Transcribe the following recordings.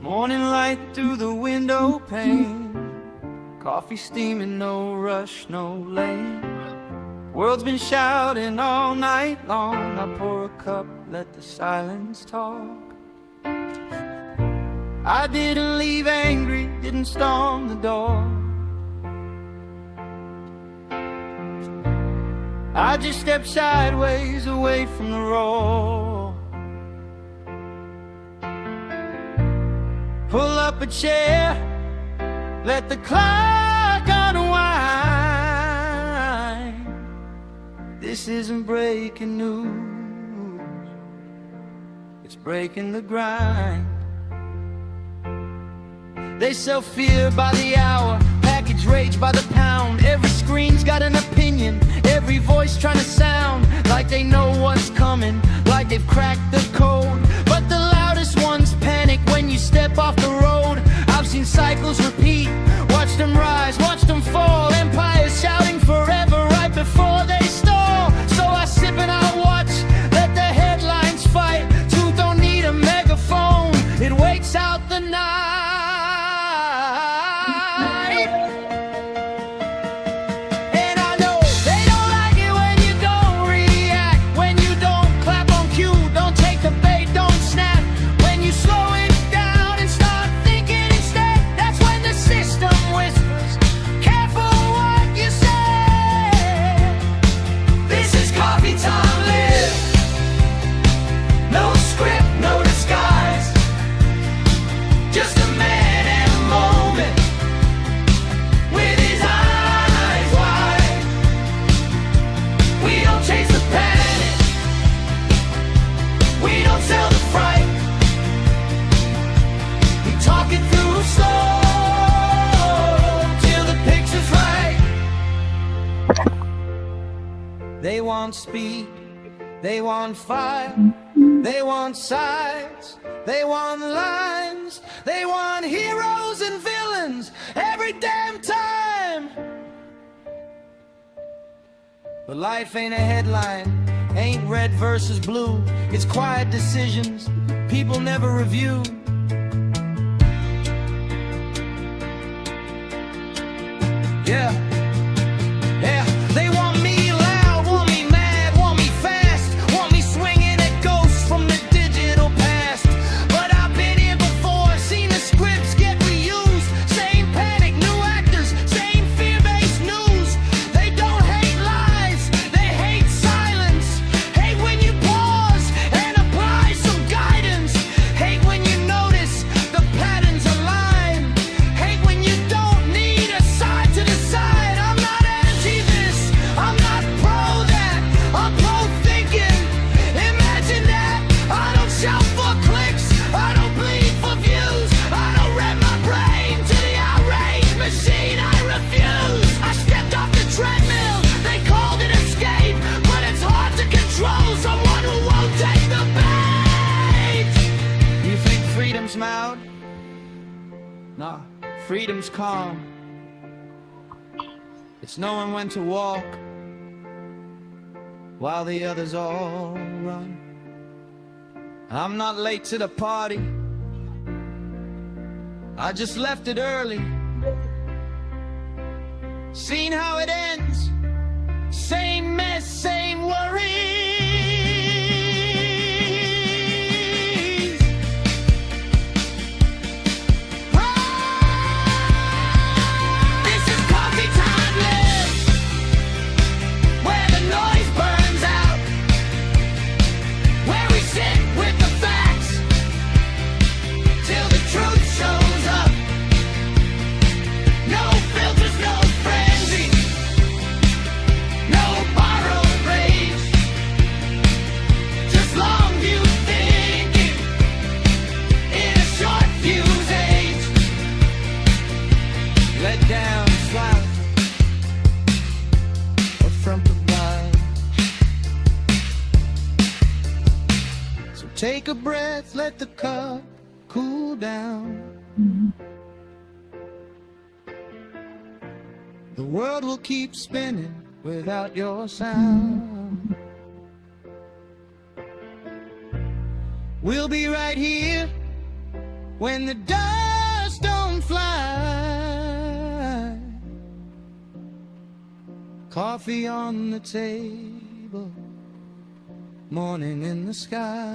Morning light through the window pane, coffee steaming, no rush, no lane. World's been shouting all night long. I pour a cup, let the silence talk. I didn't leave angry, didn't storm the door. I just stepped sideways away from the roar. Pull up a chair, let the clock unwind. This isn't breaking news, it's breaking the grind. They sell fear by the hour, package rage by the pound. Every screen's got an opinion, every voice trying to sound like they know what's coming, like they've cracked the code. But the loudest ones panic when you step off the road. I've seen cycles repeat, watch them rise, watch them fall. Empires shouting forever right before they stall. So I sip and I watch, let the headlines fight. Truth don't need a megaphone, it waits out the night. They want speed, they want fire, they want sides, they want lines, they want heroes and villains every damn time. But life ain't a headline, ain't red versus blue. It's quiet decisions people never review. Yeah, yeah, they want me. Loud? Nah, freedom's calm. It's knowing when to walk while the others all run. I'm not late to the party, I just left it early. Seen how it ends, same mess, same worry. Take a breath, let the cup cool down. The world will keep spinning without your sound. We'll be right here when the dust don't fly. Coffee on the table, morning in the sky.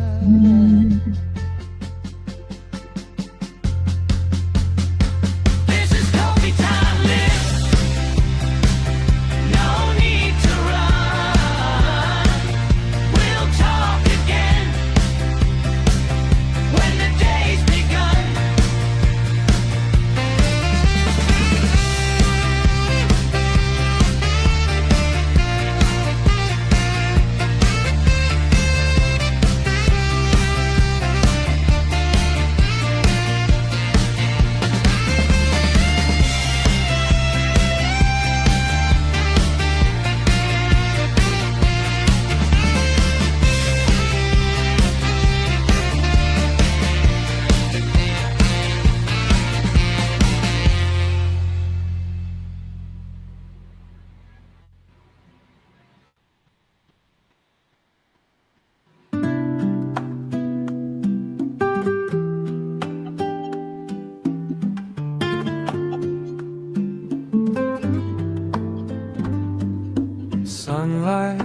Sunlight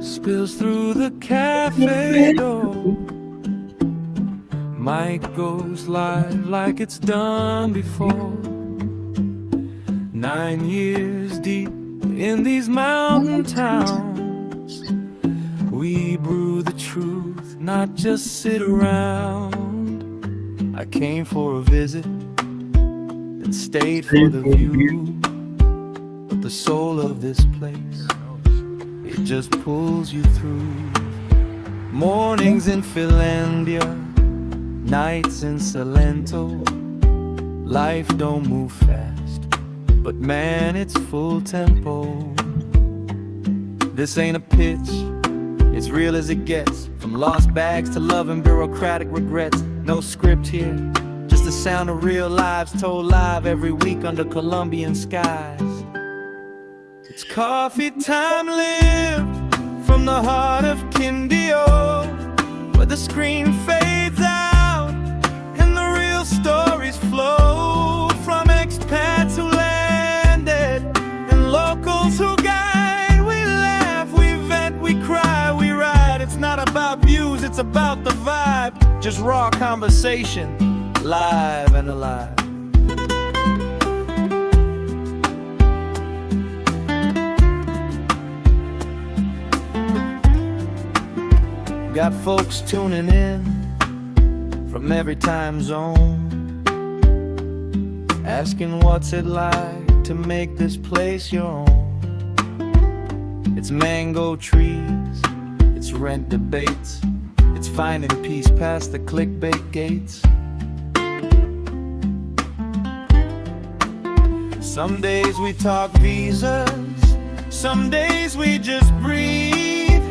spills through the cafe door. Mic goes live like it's done before. 9 years deep in these mountain towns, we brew the truth, not just sit around. I came for a visit, then stayed for the view. But the soul of this place, it just pulls you through. Mornings in Finlandia, nights in Salento. Life don't move fast, but man, it's full tempo. This ain't a pitch, it's real as it gets. From lost bags to love and bureaucratic regrets. No script here, just the sound of real lives told live every week under Colombian skies. It's coffee time lived from the heart of Quindío, where the screen fades out and the real stories flow from expats who landed and locals who guide. We laugh, we vent, we cry, we ride. It's not about views, it's about the vibe. Just raw conversation, live and alive. Got folks tuning in from every time zone, asking what's it like to make this place your own. It's mango trees, it's rent debates, it's finding peace past the clickbait gates. Some days we talk visas, some days we just breathe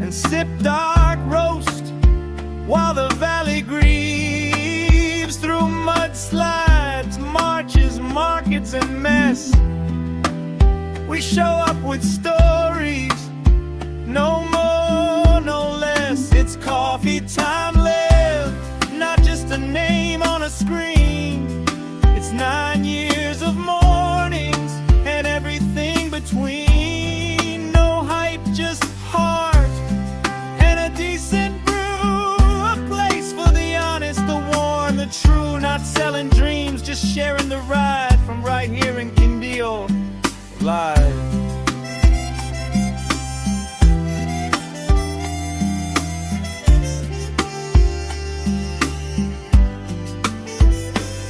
and sip dark roast while the valley grieves through mudslides, marches, markets, and mess. We show up with stories, no more, no less. It's coffee time lived, not just a name on a screen. It's 9 years of mornings and everything between. No hype, just heart and a decent brew. A place for the honest, the warm, the true. Not selling dreams, just sharing the ride from right here in Quindío, live.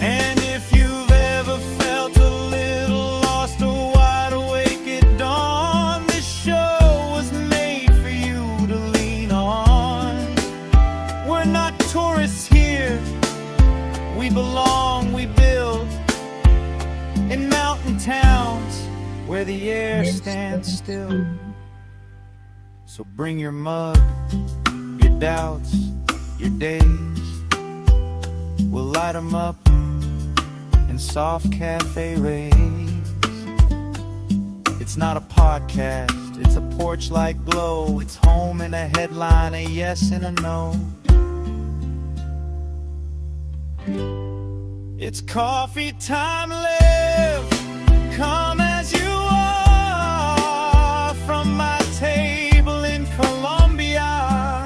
And if you've ever felt a little lost or wide awake at dawn, this show was made for you to lean on. We're not tourists here, we belong, we build in mountain towns where the air stands still. So bring your mug, your doubts, your days. We'll light them up in soft cafe rays. It's not a podcast, it's a porch light glow. It's home and a headline, a yes and a no. It's coffee time, live. Come as you are, from my table in Colombia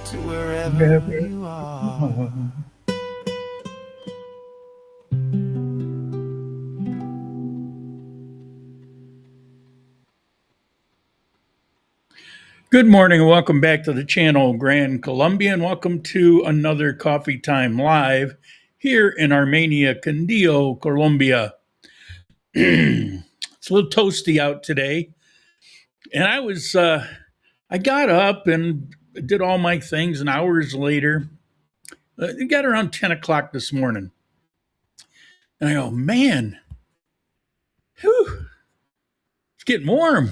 to wherever you are. Good morning and welcome back to the channel, grancolombia, and welcome to another Coffee Time Live here in Armenia, Quindío, Colombia. It's a little toasty out today, and I got up and did all my things, and hours later, it got around 10 o'clock this morning, and I go, man, whew, it's getting warm.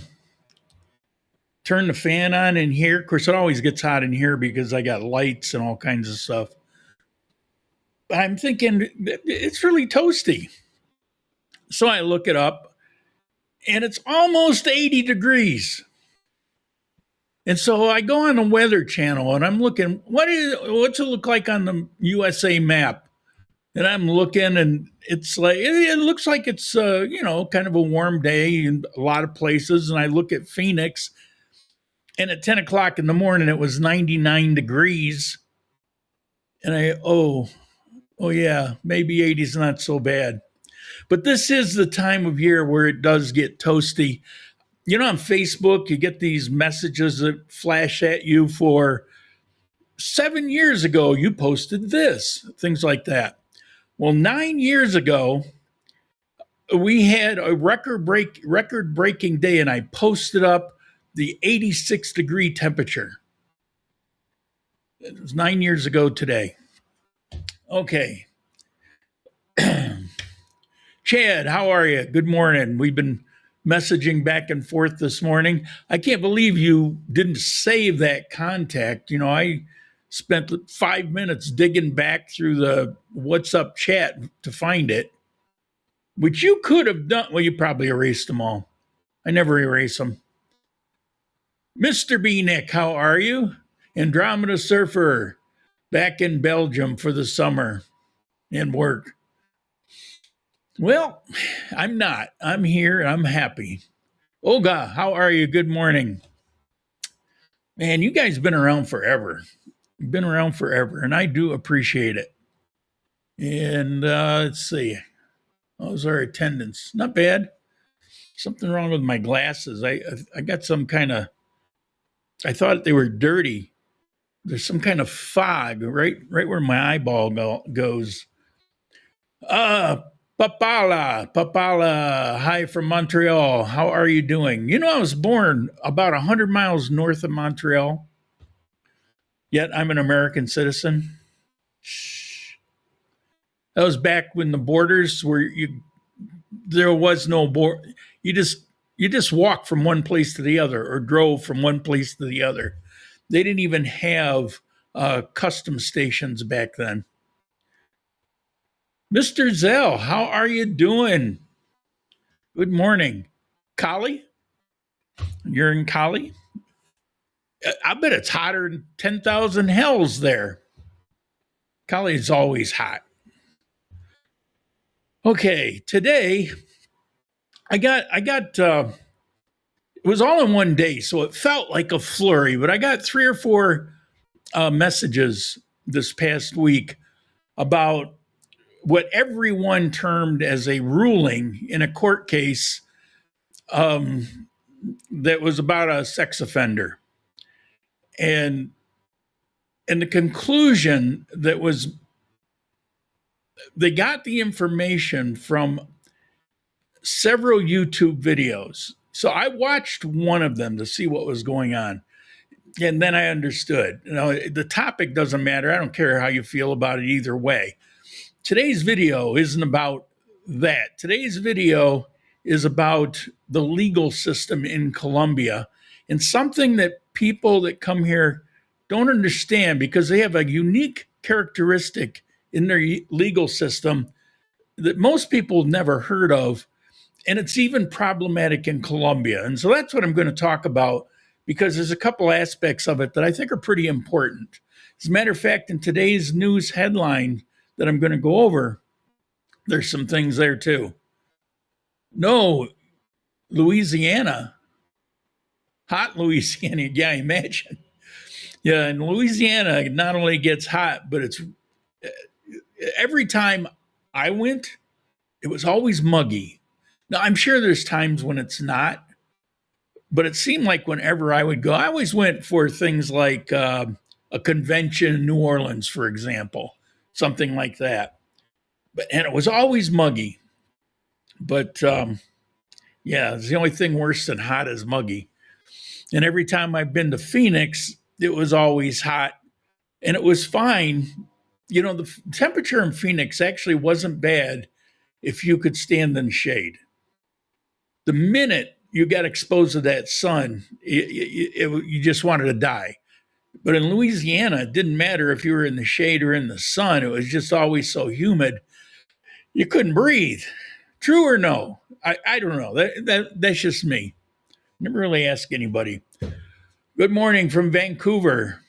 Turn the fan on in here. Of course, it always gets hot in here because I got lights and all kinds of stuff. I'm thinking it's really toasty. So I look it up, and it's almost 80 degrees. And so I go on the Weather Channel, and I'm looking, what's it look like on the USA map? And I'm looking, and it's like, it looks like it's, kind of a warm day in a lot of places. And I look at Phoenix, and at 10 o'clock in the morning, it was 99 degrees. And oh yeah, maybe 80 is not so bad. But this is the time of year where it does get toasty. You know, on Facebook, you get these messages that flash at you for 7 years ago, you posted this, things like that. Well, 9 years ago, we had a record-breaking day, and I posted up the 86 degree temperature. It was 9 years ago today. Okay. Chad, how are you? Good morning. We've been messaging back and forth this morning. I can't believe you didn't save that contact. You know, I spent 5 minutes digging back through the What's Up chat to find it, which you could have done. Well, you probably erased them all. I never erase them. Mr. B. Nick, how are you? Andromeda Surfer, back in Belgium for the summer and work. Well, I'm not. I'm here and I'm happy. Olga, how are you? Good morning. Man, you guys been around forever. You've been around forever, and I do appreciate it. And let's see. How's our attendance? Not bad. Something wrong with my glasses. I got some kind of, I thought they were dirty. There's some kind of fog right where my eyeball goes. Papala, hi from Montreal. How are you doing? You know, I was born about 100 miles north of Montreal, yet I'm an American citizen. Shh. That was back when the borders were, there was no border. You just walked from one place to the other or drove from one place to the other. They didn't even have custom stations back then. Mr. Zell, how are you doing? Good morning. Cali? You're in Cali? I bet it's hotter than 10,000 hells there. Cali is always hot. Okay, today I got it was all in one day, so it felt like a flurry, but I got 3 or 4 messages this past week about what everyone termed as a ruling in a court case that was about a sex offender. And the conclusion that was, they got the information from several YouTube videos. So I watched one of them to see what was going on. And then I understood. You know, the topic doesn't matter. I don't care how you feel about it either way. Today's video isn't about that. Today's video is about the legal system in Colombia, and something that people that come here don't understand because they have a unique characteristic in their legal system that most people have never heard of, and it's even problematic in Colombia. And so that's what I'm going to talk about, because there's a couple aspects of it that I think are pretty important. As a matter of fact, in today's news headline that I'm going to go over, there's some things there too. No, Louisiana, hot Louisiana, yeah, imagine. Yeah, in Louisiana, it not only gets hot, but it's every time I went, it was always muggy. Now, I'm sure there's times when it's not, but it seemed like whenever I would go, I always went for things like a convention in New Orleans, for example, something like that. And it was always muggy. But yeah, it's the only thing worse than hot is muggy. And every time I've been to Phoenix, it was always hot, and it was fine. You know, the temperature in Phoenix actually wasn't bad if you could stand in the shade. The minute you got exposed to that sun, you just wanted to die. But in Louisiana, it didn't matter if you were in the shade or in the sun. It was just always so humid, you couldn't breathe. True or no? I don't know. That's just me. Never really ask anybody. Good morning from Vancouver.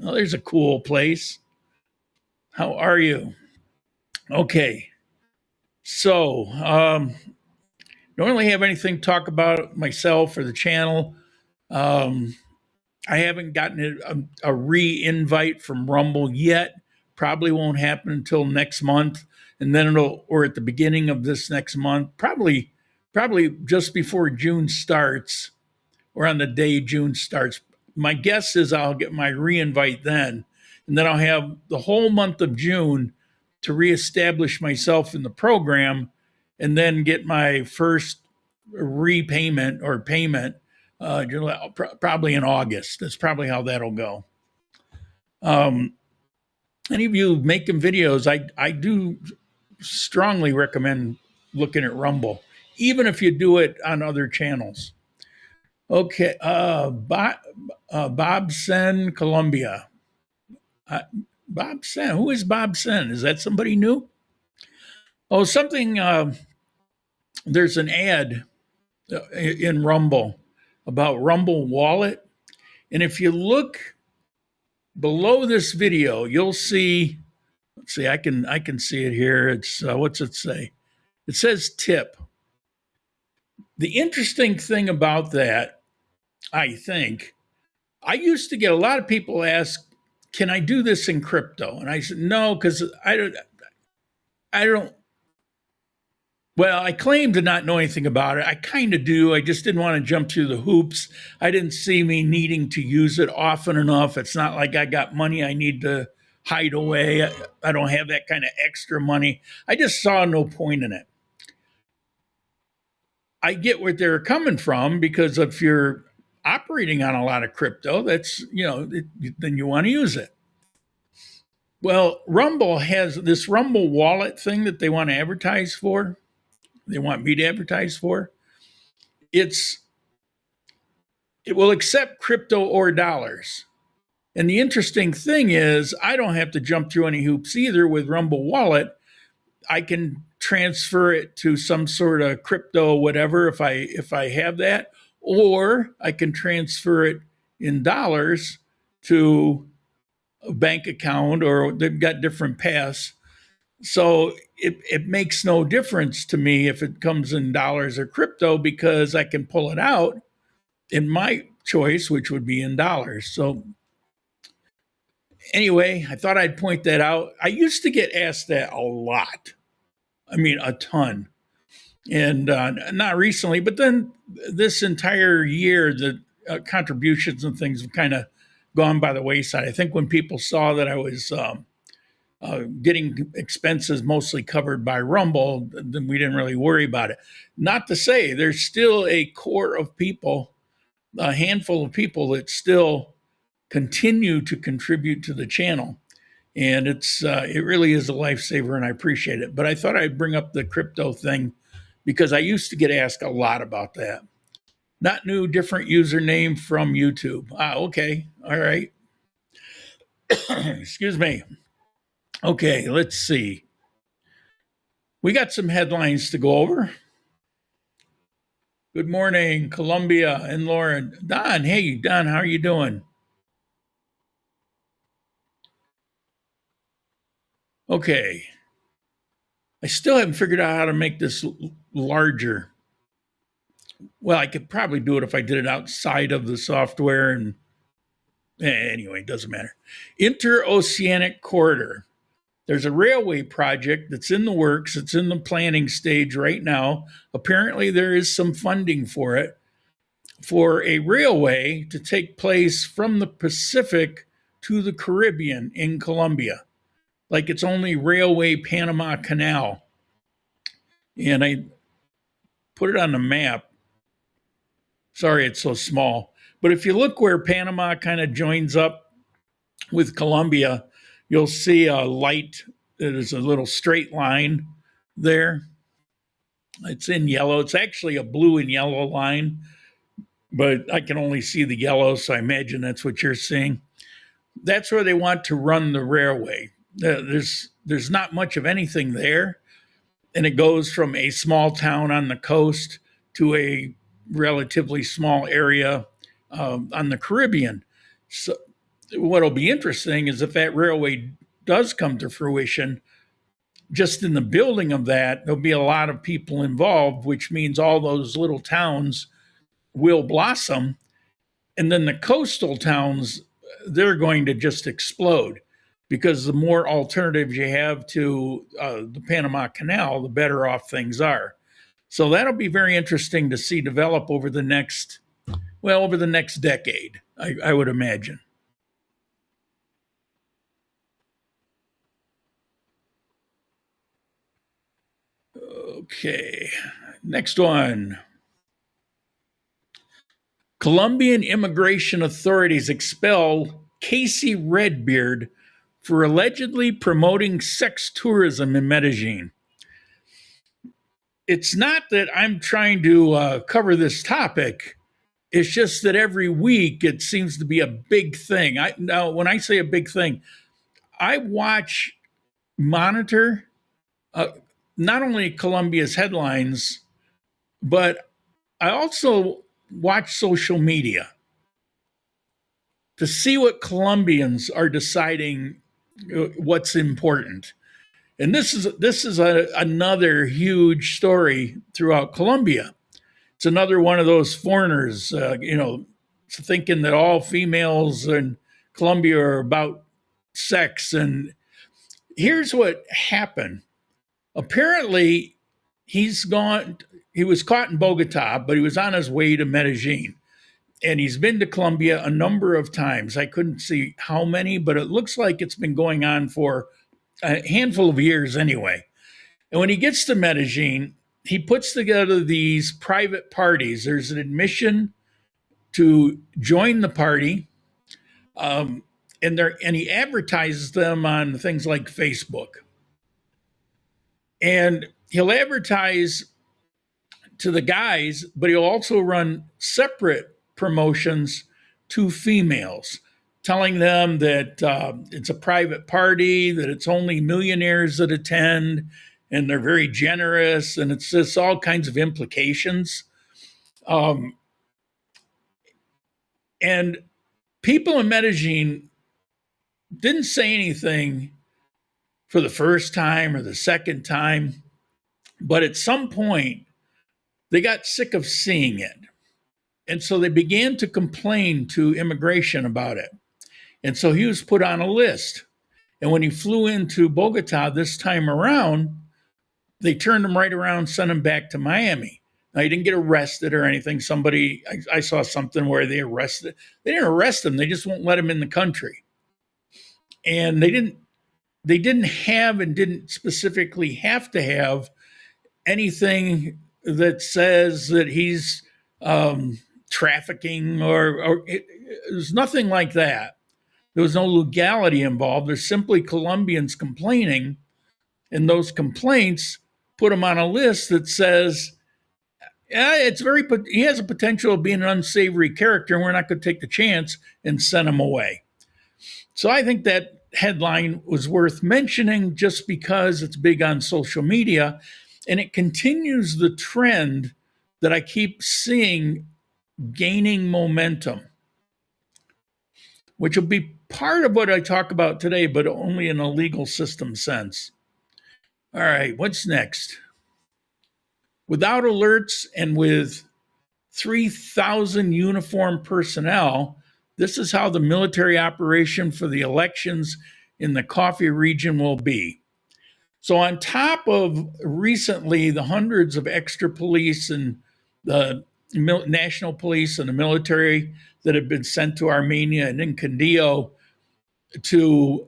Oh, there's a cool place. How are you? Okay. So, don't really have anything to talk about myself or the channel. I haven't gotten a re-invite from Rumble yet. Probably won't happen until next month, and then or at the beginning of this next month. Probably just before June starts, or on the day June starts. My guess is I'll get my re-invite then, and then I'll have the whole month of June to reestablish myself in the program, and then get my first repayment or payment probably in August. That's probably how that'll go. Any of you making videos, I do strongly recommend looking at Rumble, even if you do it on other channels. Okay, Bob Sen, Colombia. Bob Sen, who is Bob Sen? Is that somebody new? Oh, something, there's an ad in Rumble about Rumble Wallet. And if you look below this video, you'll see, let's see, I can see it here. It's, what's it say? It says tip. The interesting thing about that, I think, I used to get a lot of people ask, can I do this in crypto? And I said, no, because I don't, well, I claim to not know anything about it. I kind of do. I just didn't want to jump through the hoops. I didn't see me needing to use it often enough. It's not like I got money I need to hide away. I don't have that kind of extra money. I just saw no point in it. I get where they're coming from, because if you're operating on a lot of crypto, that's, then you want to use it. Well, Rumble has this Rumble wallet thing that they want to advertise for. They want me to advertise for. It will accept crypto or dollars. And the interesting thing is, I don't have to jump through any hoops either with Rumble Wallet. I can transfer it to some sort of crypto, whatever, if I have that, or I can transfer it in dollars to a bank account, or they've got different paths. So it makes no difference to me if it comes in dollars or crypto, because I can pull it out in my choice, which would be in dollars. So anyway, I thought I'd point that out. I used to get asked that a lot. I mean, a ton. And not recently, but then this entire year, the contributions and things have kind of gone by the wayside. I think when people saw that I was getting expenses mostly covered by Rumble, then we didn't really worry about it. Not to say there's still a core of people, a handful of people that still continue to contribute to the channel. And it really is a lifesaver, and I appreciate it. But I thought I'd bring up the crypto thing because I used to get asked a lot about that. Not new, different username from YouTube. Okay. All right. Excuse me. Okay, let's see. We got some headlines to go over. Good morning, Colombia and Lauren. Don, hey, Don, how are you doing? Okay. I still haven't figured out how to make this larger. Well, I could probably do it if I did it outside of the software. And anyway, it doesn't matter. Interoceanic Corridor. There's a railway project that's in the works. It's in the planning stage right now. Apparently, there is some funding for it, for a railway to take place from the Pacific to the Caribbean in Colombia. Like it's only Railway Panama Canal. And I put it on the map. Sorry, it's so small. But if you look where Panama kind of joins up with Colombia, you'll see a light. There's a little straight line there. It's in yellow. It's actually a blue and yellow line, but I can only see the yellow, so I imagine that's what you're seeing. That's where they want to run the railway. There's not much of anything there, and it goes from a small town on the coast to a relatively small area on the Caribbean. So what'll be interesting is if that railway does come to fruition, just in the building of that, there'll be a lot of people involved, which means all those little towns will blossom. And then the coastal towns, they're going to just explode, because the more alternatives you have to the Panama Canal, the better off things are. So that'll be very interesting to see develop over the next decade, I would imagine. Okay, next one. Colombian immigration authorities expel Casey Redbeard for allegedly promoting sex tourism in Medellin. It's not that I'm trying to cover this topic. It's just that every week it seems to be a big thing. Now, when I say a big thing, I monitor not only Colombia's headlines, but I also watch social media to see what Colombians are deciding what's important. And this is another huge story throughout Colombia. It's another one of those foreigners, thinking that all females in Colombia are about sex. And here's what happened. Apparently, he was caught in Bogota, but he was on his way to Medellin. And he's been to Colombia a number of times. I couldn't see how many, but it looks like it's been going on for a handful of years anyway. And when he gets to Medellin, he puts together these private parties. There's an admission to join the party, and he advertises them on things like Facebook. And he'll advertise to the guys, but he'll also run separate promotions to females, telling them that it's a private party, that it's only millionaires that attend, and they're very generous, and it's just all kinds of implications. And people in Medellin didn't say anything for the first time or the second time, but at some point, they got sick of seeing it. And so they began to complain to immigration about it. And so he was put on a list. And when he flew into Bogota this time around, they turned him right around, sent him back to Miami. Now, he didn't get arrested or anything. I saw something where they didn't arrest him. They just won't let him in the country. And they didn't have and didn't specifically have to have anything that says that he's trafficking or there's nothing like that. There was no legality involved. There's simply Colombians complaining, and those complaints put him on a list that says, he has a potential of being an unsavory character, and we're not going to take the chance and send him away. So I think that headline was worth mentioning just because it's big on social media, and it continues the trend that I keep seeing gaining momentum. which will be part of what I talk about today, but only in a legal system sense. All right, what's next? Without alerts and with 3,000 uniformed personnel, this is how the military operation for the elections in the coffee region will be. So on top of recently the hundreds of extra police and the national police and the military that have been sent to Armenia and in Quindío to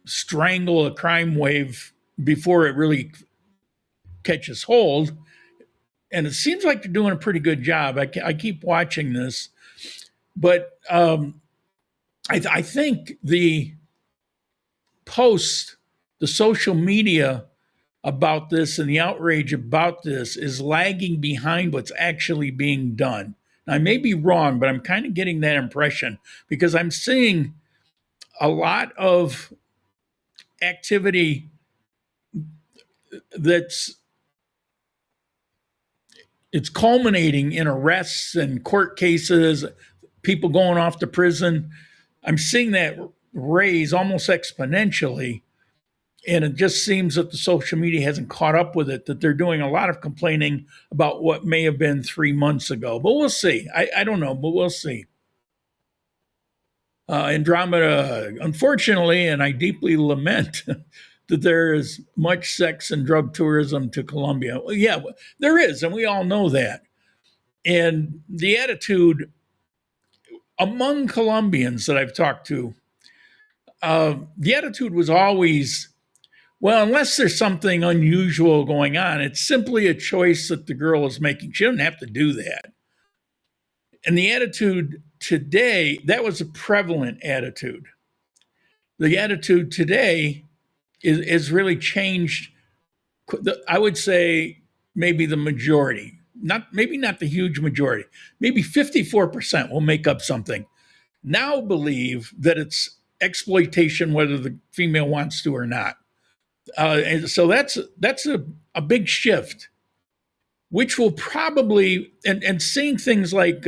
strangle a crime wave before it really catches hold, and it seems like they're doing a pretty good job. I keep watching this, but I think the post, the social media about this and the outrage about this is lagging behind what's actually being done. Now, I may be wrong, but I'm kind of getting that impression because I'm seeing a lot of activity it's culminating in arrests and court cases, people going off to prison. I'm seeing that raise almost exponentially. And it just seems that the social media hasn't caught up with it, that they're doing a lot of complaining about what may have been 3 months ago. But we'll see. I don't know, but we'll see. Andromeda, unfortunately, and I deeply lament that there is much sex and drug tourism to Colombia. Well, yeah, there is, and we all know that. And the attitude among Colombians that I've talked to, the attitude was always, well, unless there's something unusual going on, it's simply a choice that the girl is making. She doesn't have to do that. And the attitude today, that was a prevalent attitude. The attitude today is really changed. I would say maybe the majority, maybe not the huge majority, maybe 54% will make up something. Now believe that it's exploitation whether the female wants to or not. And so that's a big shift, which will probably, and seeing things like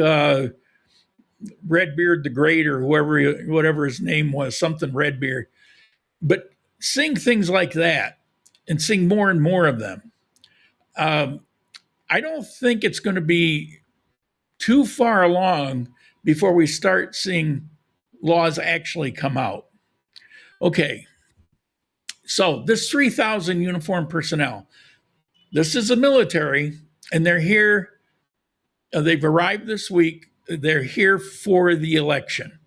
Redbeard the Great or whatever his name was, something Redbeard, but seeing things like that and seeing more and more of them, I don't think it's going to be too far along before we start seeing laws actually come out. Okay, so this 3,000 uniformed personnel, this is the military, and they're here. They've arrived this week. They're here for the election.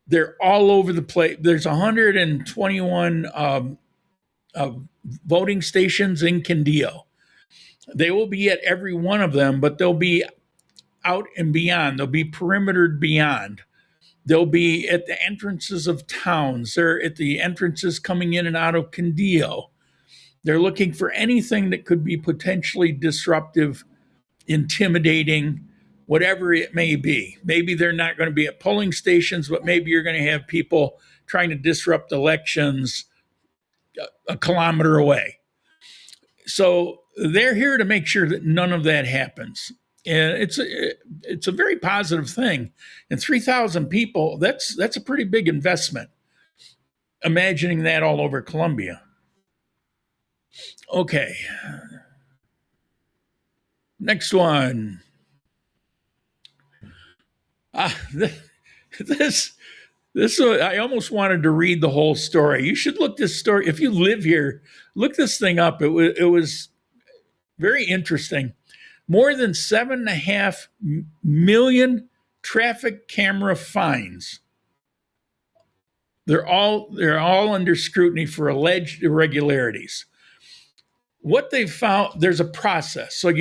They're all over the place. There's 121 voting stations in Quindío. They will be at every one of them, but they'll be out and beyond. They'll be perimetered beyond. They'll be at the entrances of towns. They're at the entrances coming in and out of Quindío. They're looking for anything that could be potentially disruptive, intimidating, whatever it may be. Maybe they're not going to be at polling stations, but maybe you're going to have people trying to disrupt elections a kilometer away. So they're here to make sure that none of that happens. And it's a very positive thing. And 3,000 people, that's a pretty big investment. Imagining that all over Colombia. Okay. Next one. This I almost wanted to read the whole story. You should look this story. If you live here, look this thing up. It was very interesting. More than 7.5 million traffic camera fines. They're all under scrutiny for alleged irregularities. What they found, there's a process. So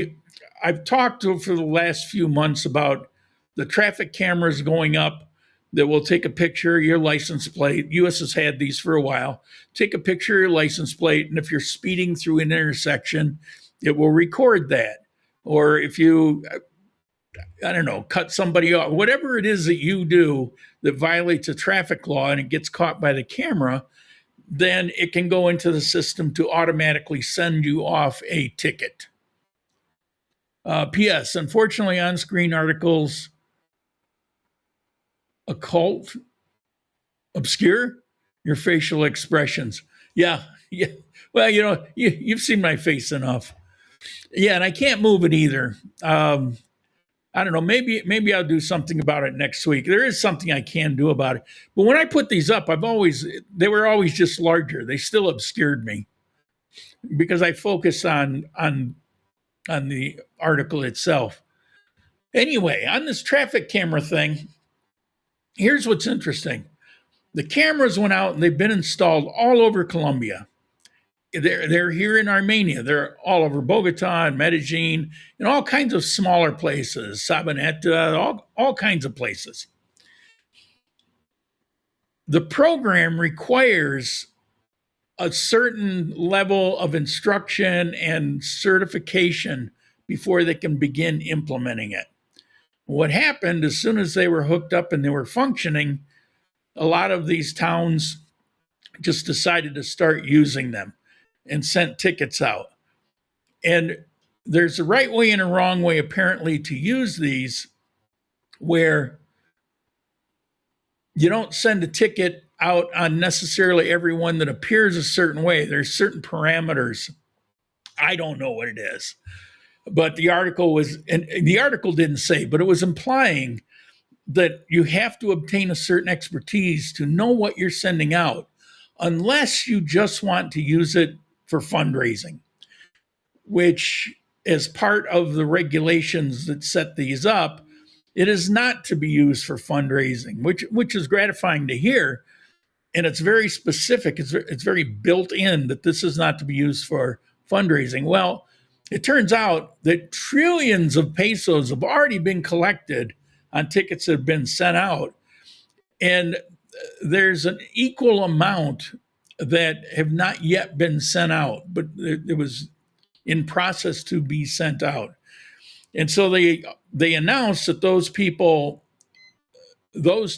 I've talked for the last few months about the traffic cameras going up that will take a picture of your license plate. US has had these for a while. Take a picture of your license plate, and if you're speeding through an intersection, it will record that. Or if you, I don't know, cut somebody off, whatever it is that you do that violates a traffic law and it gets caught by the camera, then it can go into the system to automatically send you off a ticket. P.S. Unfortunately, on-screen articles occult, obscure your facial expressions. Yeah. Well, you've seen my face enough. Yeah, and I can't move it either. I don't know. Maybe I'll do something about it next week. There is something I can do about it. But when I put these up, they were always just larger. They still obscured me because I focus on the article itself. Anyway, on this traffic camera thing, here's what's interesting. The cameras went out and they've been installed all over Colombia. They're here in Armenia. They're all over Bogota and Medellin and all kinds of smaller places, Sabaneta, all kinds of places. The program requires a certain level of instruction and certification before they can begin implementing it. What happened as soon as they were hooked up and they were functioning, a lot of these towns just decided to start using them and sent tickets out. And there's a right way and a wrong way, apparently, to use these, where you don't send a ticket out on necessarily everyone that appears a certain way. There's certain parameters. I don't know what it is. But the article didn't say, but it was implying that you have to obtain a certain expertise to know what you're sending out, unless you just want to use it for fundraising, which as part of the regulations that set these up, it is not to be used for fundraising, which is gratifying to hear. And it's very specific. It's very built in that this is not to be used for fundraising. Well, it turns out that trillions of pesos have already been collected on tickets that have been sent out. And there's an equal amount that have not yet been sent out, but it was in process to be sent out. And so they announced that those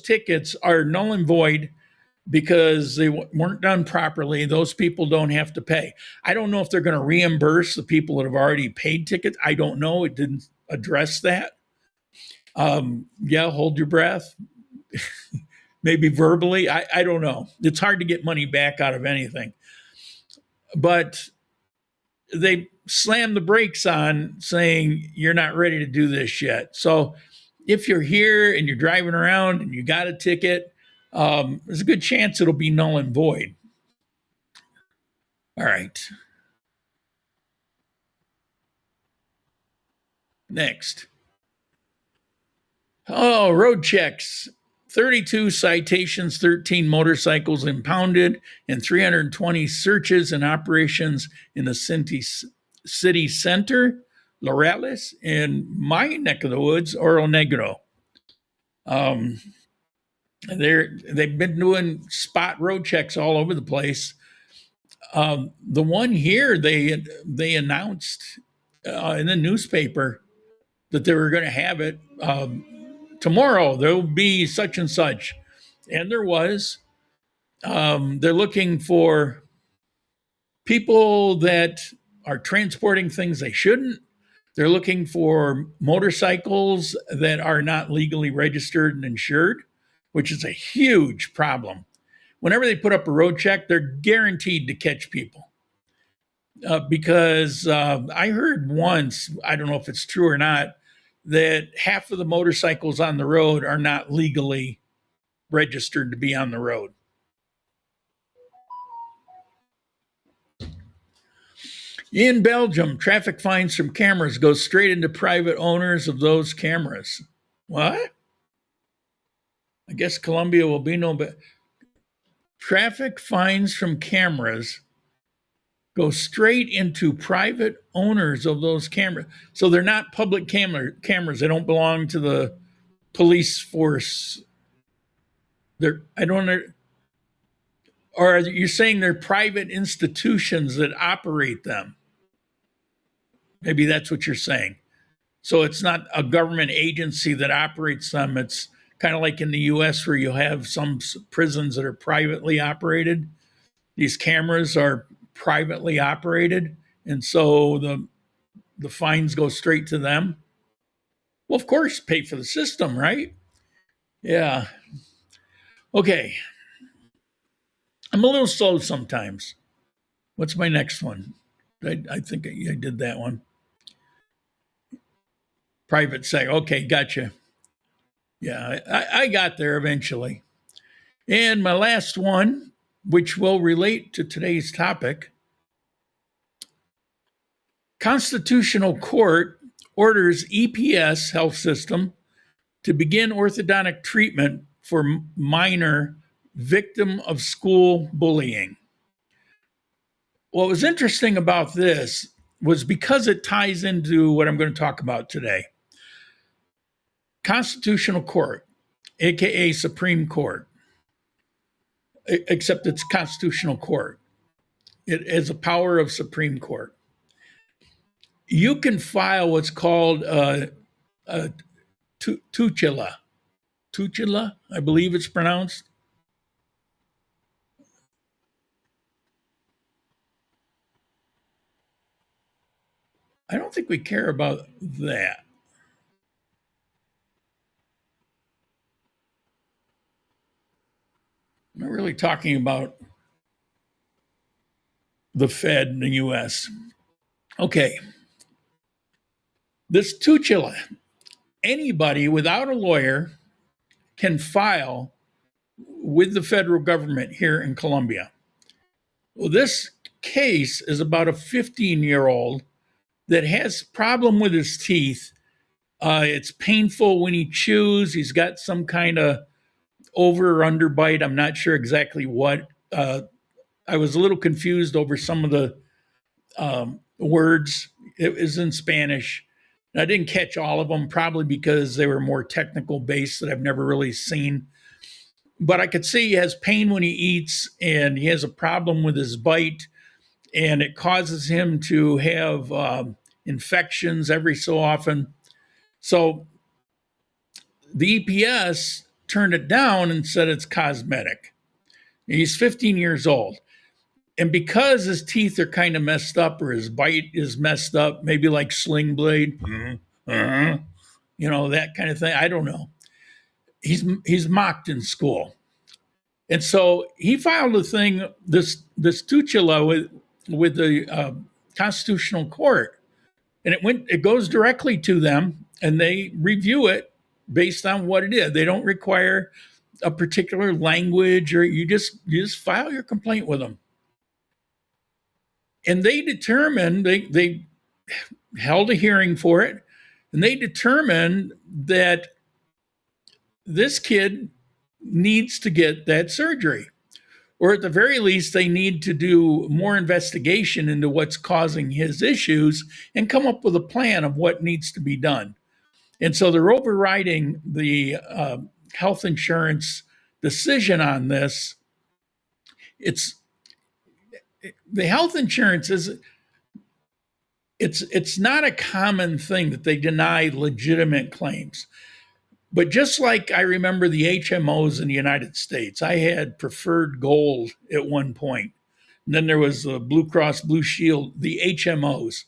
tickets are null and void because they weren't done properly. Those people don't have to pay. I don't know if they're going to reimburse the people that have already paid tickets. I don't know. It didn't address that. Hold your breath. Maybe verbally. I don't know. It's hard to get money back out of anything. But they slammed the brakes on, saying you're not ready to do this yet. So if you're here and you're driving around and you got a ticket, there's a good chance it'll be null and void. All right. Next. Oh, road checks. 32 citations, 13 motorcycles impounded, and 320 searches and operations in the city center, Laurales, in my neck of the woods, Oro Negro. They've been doing spot road checks all over the place. The one here, they announced in the newspaper that they were going to have it tomorrow. There'll be such and such, and there was. They're looking for people that are transporting things they shouldn't. They're looking for motorcycles that are not legally registered and insured, which is a huge problem. Whenever they put up a road check, they're guaranteed to catch people. Because I heard once, I don't know if it's true or not, that half of the motorcycles on the road are not legally registered to be on the road. In Belgium, traffic fines from cameras go straight into private owners of those cameras. What? I guess Colombia will be no better. Traffic fines from cameras go straight into private owners of those cameras. So they're not public cameras. They don't belong to the police force. Or you're saying they're private institutions that operate them. Maybe that's what you're saying. So it's not a government agency that operates them. It's kind of like in the U.S. where you have some prisons that are privately operated. These cameras are privately operated, and so the fines go straight to them. Well, of course, pay for the system, right? Yeah. Okay. I'm a little slow sometimes. What's my next one? I think I did that one. Private sector. Okay, gotcha. Yeah, I got there eventually. And my last one, which will relate to today's topic, Constitutional Court orders EPS health system to begin orthodontic treatment for minor victim of school bullying. What was interesting about this was because it ties into what I'm going to talk about today. Constitutional Court, aka Supreme Court, except it's Constitutional Court. It has a power of Supreme Court. You can file what's called a tutela. Tutela, I believe it's pronounced. I don't think we care about that. I'm not really talking about the Fed in the US. Okay. This tutela, anybody without a lawyer can file with the federal government here in Colombia. Well, this case is about a 15-year-old that has problem with his teeth. It's painful when he chews. He's got some kind of over or under bite. I'm not sure exactly what. I was a little confused over some of the words. It was in Spanish. And I didn't catch all of them, probably because they were more technical based that I've never really seen. But I could see he has pain when he eats, and he has a problem with his bite, and it causes him to have infections every so often. So the EPS turned it down and said it's cosmetic. He's 15 years old. And because his teeth are kind of messed up or his bite is messed up, maybe like Sling Blade, that kind of thing. I don't know. He's mocked in school. And so he filed a thing, this tutela with the Constitutional Court. And it goes directly to them, and they review it based on what it is. They don't require a particular language, or you just file your complaint with them. And they determined, they held a hearing for it, and they determined that this kid needs to get that surgery. Or at the very least, they need to do more investigation into what's causing his issues and come up with a plan of what needs to be done. And so they're overriding the health insurance decision on this. The health insurance it's not a common thing that they deny legitimate claims. But just like I remember the HMOs in the United States, I had Preferred Gold at one point. And then there was the Blue Cross Blue Shield, the HMOs.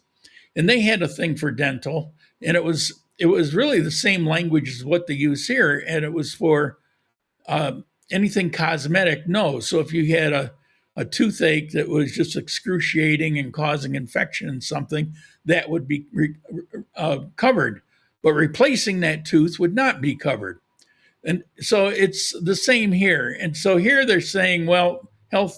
And they had a thing for dental. And it was really the same language as what they use here. And it was for anything cosmetic, no. So if you had a toothache that was just excruciating and causing infection in something, that would be covered. But replacing that tooth would not be covered. And so it's the same here. And so here they're saying, well, the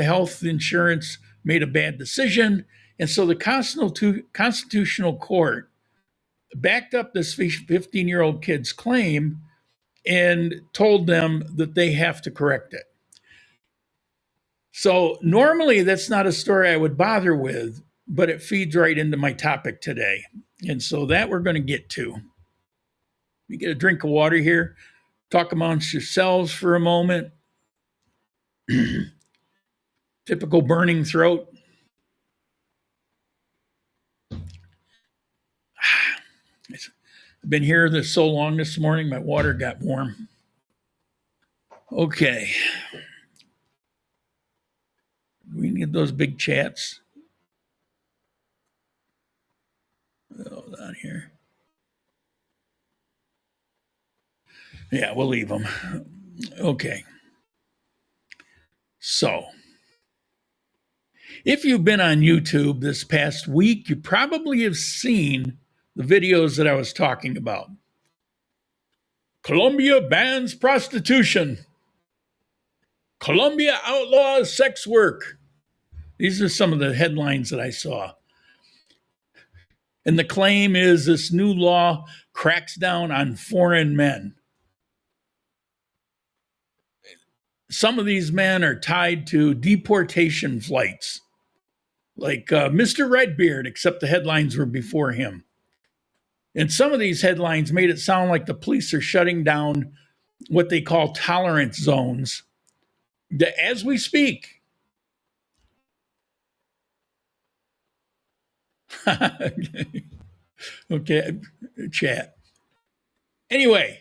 health insurance made a bad decision. And so the Constitutional Court backed up this 15-year-old kid's claim and told them that they have to correct it. So normally that's not a story I would bother with, but it feeds right into my topic today. And so that we're going to get to. You get a drink of water here, talk amongst yourselves for a moment. Typical burning throat. I've been here so long this morning, my water got warm. Okay. We need those big chats. Oh, down here. Yeah, we'll leave them. Okay. So, if you've been on YouTube this past week, you probably have seen the videos that I was talking about. Colombia bans prostitution. Colombia outlaws sex work. These are some of the headlines that I saw. And the claim is this new law cracks down on foreign men. Some of these men are tied to deportation flights, like Mr. Redbeard, except the headlines were before him. And some of these headlines made it sound like the police are shutting down what they call tolerance zones as we speak. Okay, chat. Anyway,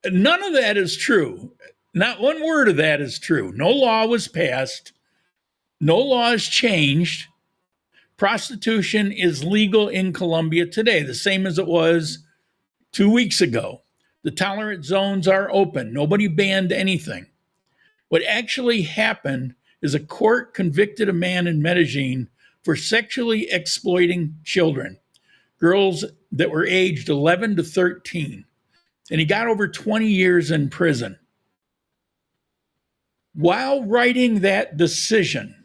none of that is true. Not one word of that is true. No law was passed. No law has changed. Prostitution is legal in Colombia today, the same as it was 2 weeks ago. The tolerance zones are open. Nobody banned anything. What actually happened is a court convicted a man in Medellin for sexually exploiting children, girls that were aged 11 to 13. And he got over 20 years in prison. While writing that decision,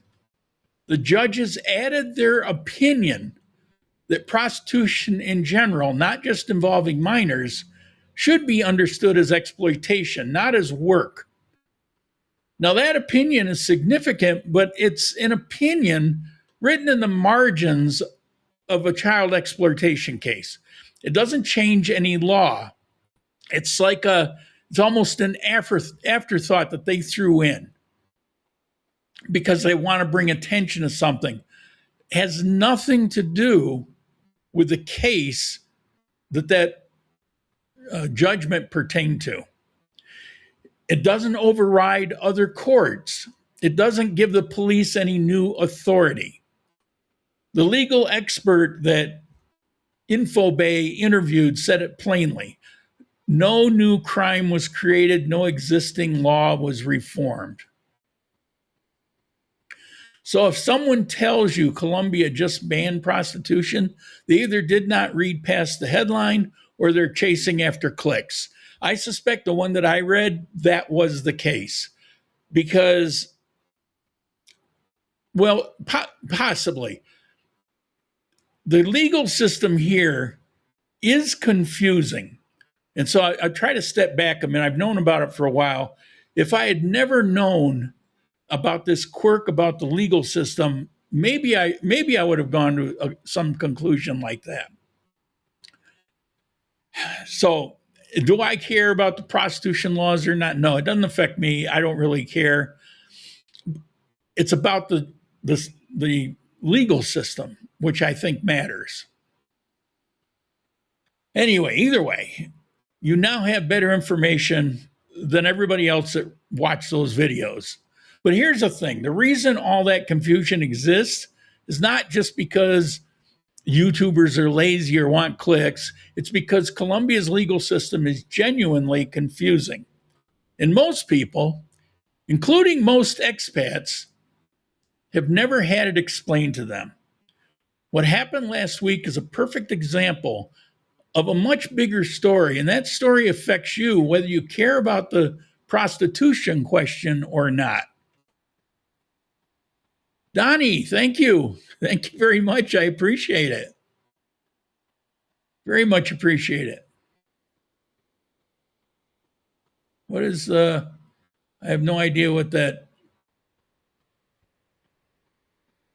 the judges added their opinion that prostitution in general, not just involving minors, should be understood as exploitation, not as work. Now, that opinion is significant, but it's an opinion written in the margins of a child exploitation case. It doesn't change any law. It's like it's almost an afterthought that they threw in because they want to bring attention to something. It has nothing to do with the case that judgment pertained to. It doesn't override other courts. It doesn't give the police any new authority. The legal expert that InfoBay interviewed said it plainly. No new crime was created. No existing law was reformed. So if someone tells you Colombia just banned prostitution, they either did not read past the headline or they're chasing after clicks. I suspect the one that I read, that was the case. Because, well, possibly. The legal system here is confusing. And so I try to step back a minute. I've known about it for a while. If I had never known about this quirk about the legal system, maybe I would have gone to some conclusion like that. So do I care about the prostitution laws or not? No, it doesn't affect me. I don't really care. It's about the legal system, which I think matters. Anyway, either way, you now have better information than everybody else that watched those videos. But here's the thing. The reason all that confusion exists is not just because YouTubers are lazy or want clicks. It's because Colombia's legal system is genuinely confusing. And most people, including most expats, have never had it explained to them. What happened last week is a perfect example of a much bigger story, and that story affects you whether you care about the prostitution question or not. Donnie, thank you. Thank you very much. I appreciate it. Very much appreciate it. What is, I have no idea what that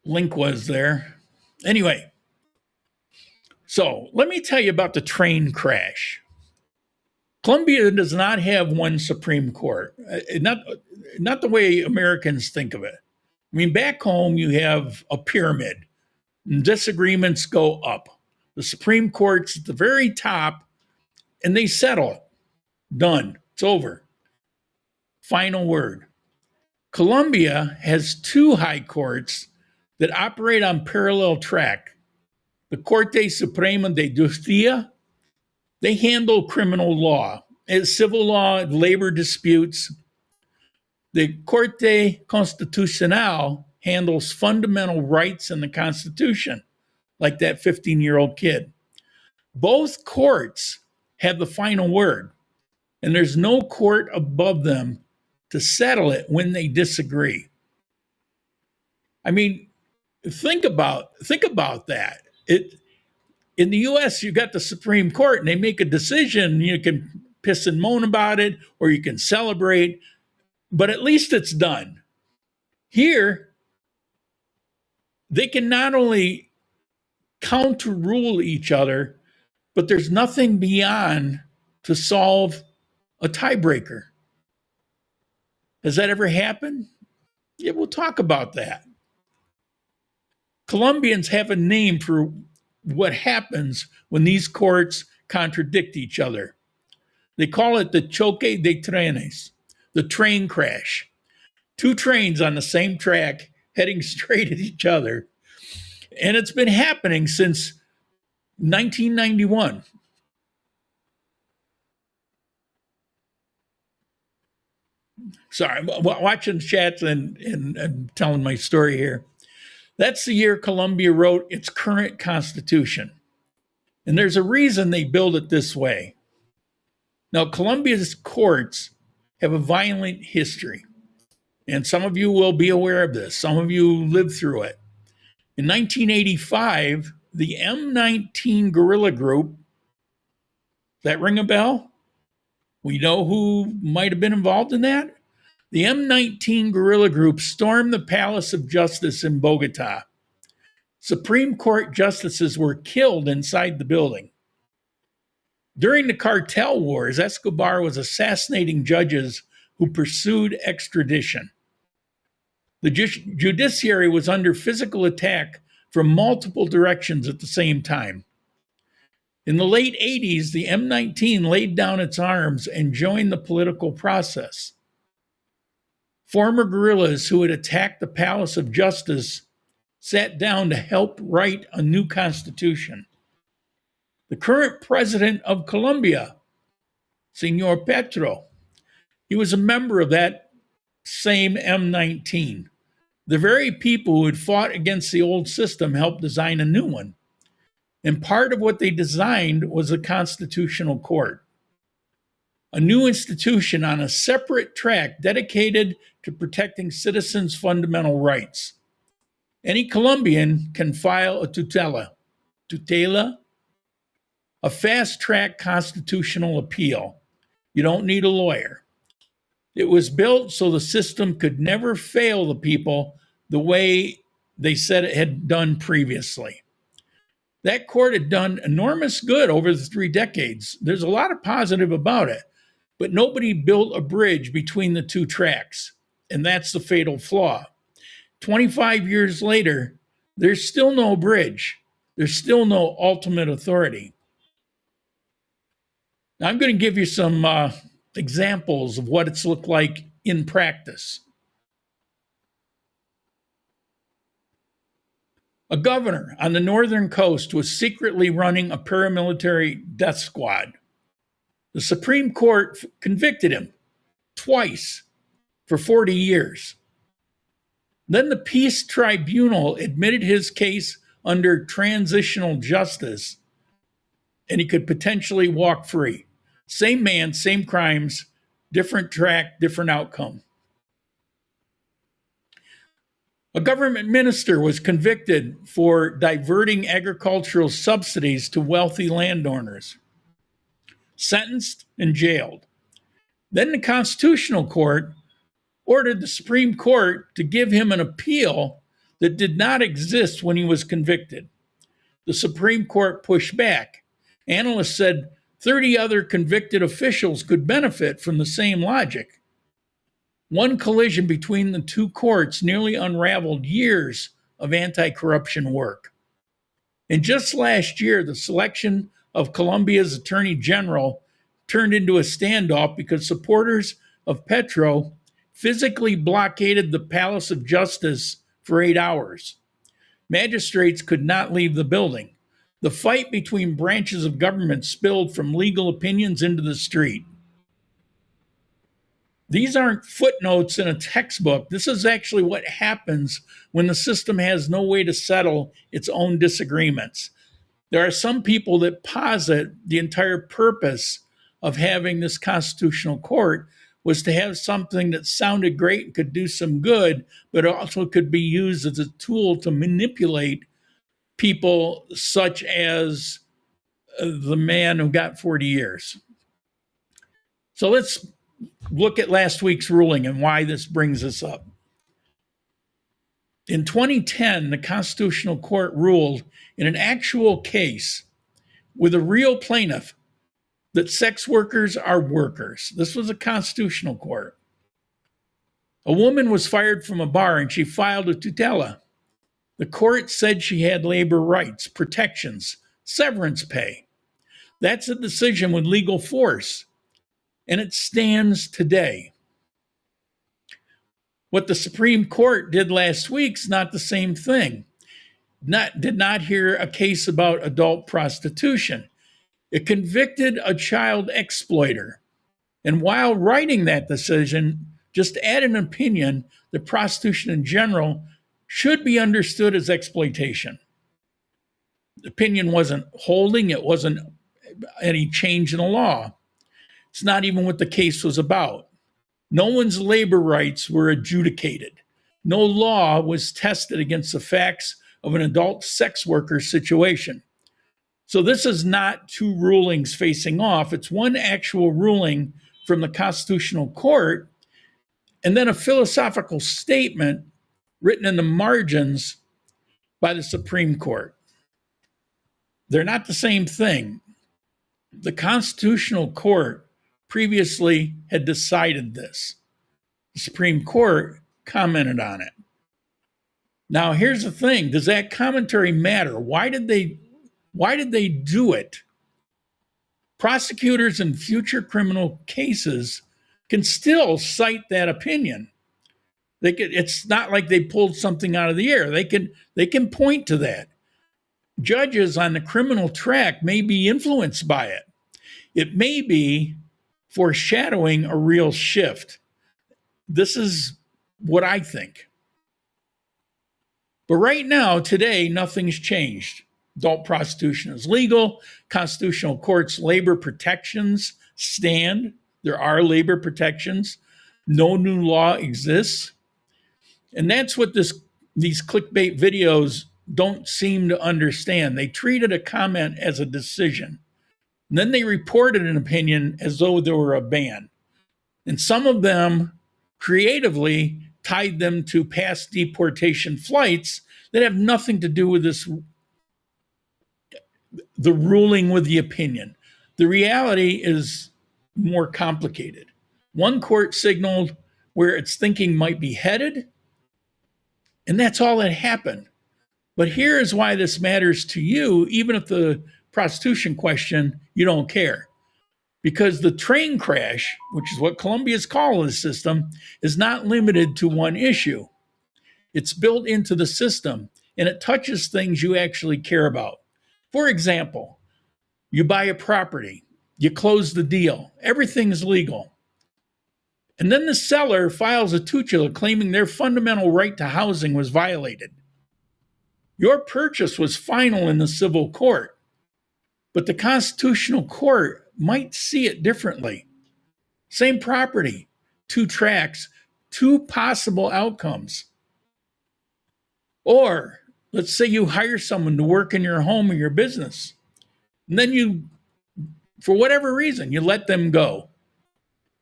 link was there. Anyway, so let me tell you about the train crash. Colombia does not have one Supreme Court, not the way Americans think of it. I mean, back home, you have a pyramid, and disagreements go up. The Supreme Court's at the very top, and they settle it. Done. It's over. Final word. Colombia has two high courts that operate on parallel track. The Corte Suprema de Justicia, they handle criminal law, civil law, labor disputes. The Corte Constitucional handles fundamental rights in the Constitution, like that 15-year-old kid. Both courts have the final word, and there's no court above them to settle it when they disagree. I mean, think about that. In the US, you got the Supreme Court and they make a decision. You can piss and moan about it or you can celebrate, but at least it's done. Here, they can not only counter-rule each other, but there's nothing beyond to solve a tiebreaker. Has that ever happened? Yeah, we'll talk about that. Colombians have a name for what happens when these courts contradict each other. They call it the choque de trenes, the train crash. Two trains on the same track heading straight at each other. And it's been happening since 1991. Sorry, watching chats and telling my story here. That's the year Colombia wrote its current constitution. And there's a reason they build it this way. Now, Colombia's courts have a violent history. And some of you will be aware of this. Some of you lived through it. In 1985, the M19 guerrilla group, does that ring a bell? We know who might have been involved in that? The M19 guerrilla group stormed the Palace of Justice in Bogota. Supreme Court justices were killed inside the building. During the cartel wars, Escobar was assassinating judges who pursued extradition. The judiciary was under physical attack from multiple directions at the same time. In the late 80s, the M19 laid down its arms and joined the political process. Former guerrillas who had attacked the Palace of Justice sat down to help write a new constitution. The current president of Colombia, Senor Petro, he was a member of that same M19. The very people who had fought against the old system helped design a new one. And part of what they designed was a constitutional court, a new institution on a separate track dedicated to protecting citizens' fundamental rights. Any Colombian can file a tutela, a fast-track constitutional appeal. You don't need a lawyer. It was built so the system could never fail the people the way they said it had done previously. That court had done enormous good over the 3 decades. There's a lot of positive about it, but nobody built a bridge between the two tracks, and that's the fatal flaw. 25 years later, there's still no bridge. There's still no ultimate authority. Now, I'm going to give you some examples of what it's looked like in practice. A governor on the northern coast was secretly running a paramilitary death squad. The Supreme Court convicted him twice for 40 years. Then the Peace Tribunal admitted his case under transitional justice, and he could potentially walk free. Same man, same crimes, different track, different outcome. A government minister was convicted for diverting agricultural subsidies to wealthy landowners, sentenced and jailed. Then the Constitutional Court ordered the Supreme Court to give him an appeal that did not exist when he was convicted. The Supreme Court pushed back. Analysts said 30 other convicted officials could benefit from the same logic. One collision between the two courts nearly unraveled years of anti-corruption work. And just last year, the selection of Colombia's Attorney General turned into a standoff because supporters of Petro physically blockaded the Palace of Justice for 8 hours. Magistrates could not leave the building. The fight between branches of government spilled from legal opinions into the street. These aren't footnotes in a textbook. This is actually what happens when the system has no way to settle its own disagreements. There are some people that posit the entire purpose of having this constitutional court was to have something that sounded great and could do some good, but also could be used as a tool to manipulate people such as the man who got 40 years. So let's look at last week's ruling and why this brings us up. In 2010, the Constitutional Court ruled in an actual case with a real plaintiff that sex workers are workers. This was a constitutional court. A woman was fired from a bar and she filed a tutela. The court said she had labor rights, protections, severance pay. That's a decision with legal force, and it stands today. What the Supreme Court did last week's not the same thing. Did not hear a case about adult prostitution. It convicted a child exploiter. And while writing that decision, just added an opinion that prostitution in general should be understood as exploitation. The opinion wasn't holding, it wasn't any change in the law. It's not even what the case was about. No one's labor rights were adjudicated. No law was tested against the facts of an adult sex worker situation. So this is not two rulings facing off. It's one actual ruling from the Constitutional Court and then a philosophical statement written in the margins by the Supreme Court. They're not the same thing. The Constitutional Court previously had decided this. The Supreme Court commented on it. Now, here's the thing. Does that commentary matter? Why did they do it? Prosecutors in future criminal cases can still cite that opinion. It's not like they pulled something out of the air. They can point to that. Judges on the criminal track may be influenced by it. It may be foreshadowing a real shift. This is what I think. But right now, today, nothing's changed. Adult prostitution is legal. Constitutional Court's labor protections stand. There are labor protections. No new law exists. And that's what these clickbait videos don't seem to understand. They treated a comment as a decision. And then they reported an opinion as though there were a ban. And some of them creatively tied them to past deportation flights that have nothing to do with the ruling with the opinion. The reality is more complicated. One court signaled where its thinking might be headed, and that's all that happened. But here is why this matters to you, even if the prostitution question, you don't care. Because the train crash, which is what Colombia's call the system, is not limited to one issue. It's built into the system, and it touches things you actually care about. For example, you buy a property, you close the deal, everything's legal. And then the seller files a tutela claiming their fundamental right to housing was violated. Your purchase was final in the civil court, but the Constitutional Court might see it differently. Same property, two tracks, two possible outcomes. Or let's say you hire someone to work in your home or your business, and then you, for whatever reason, you let them go.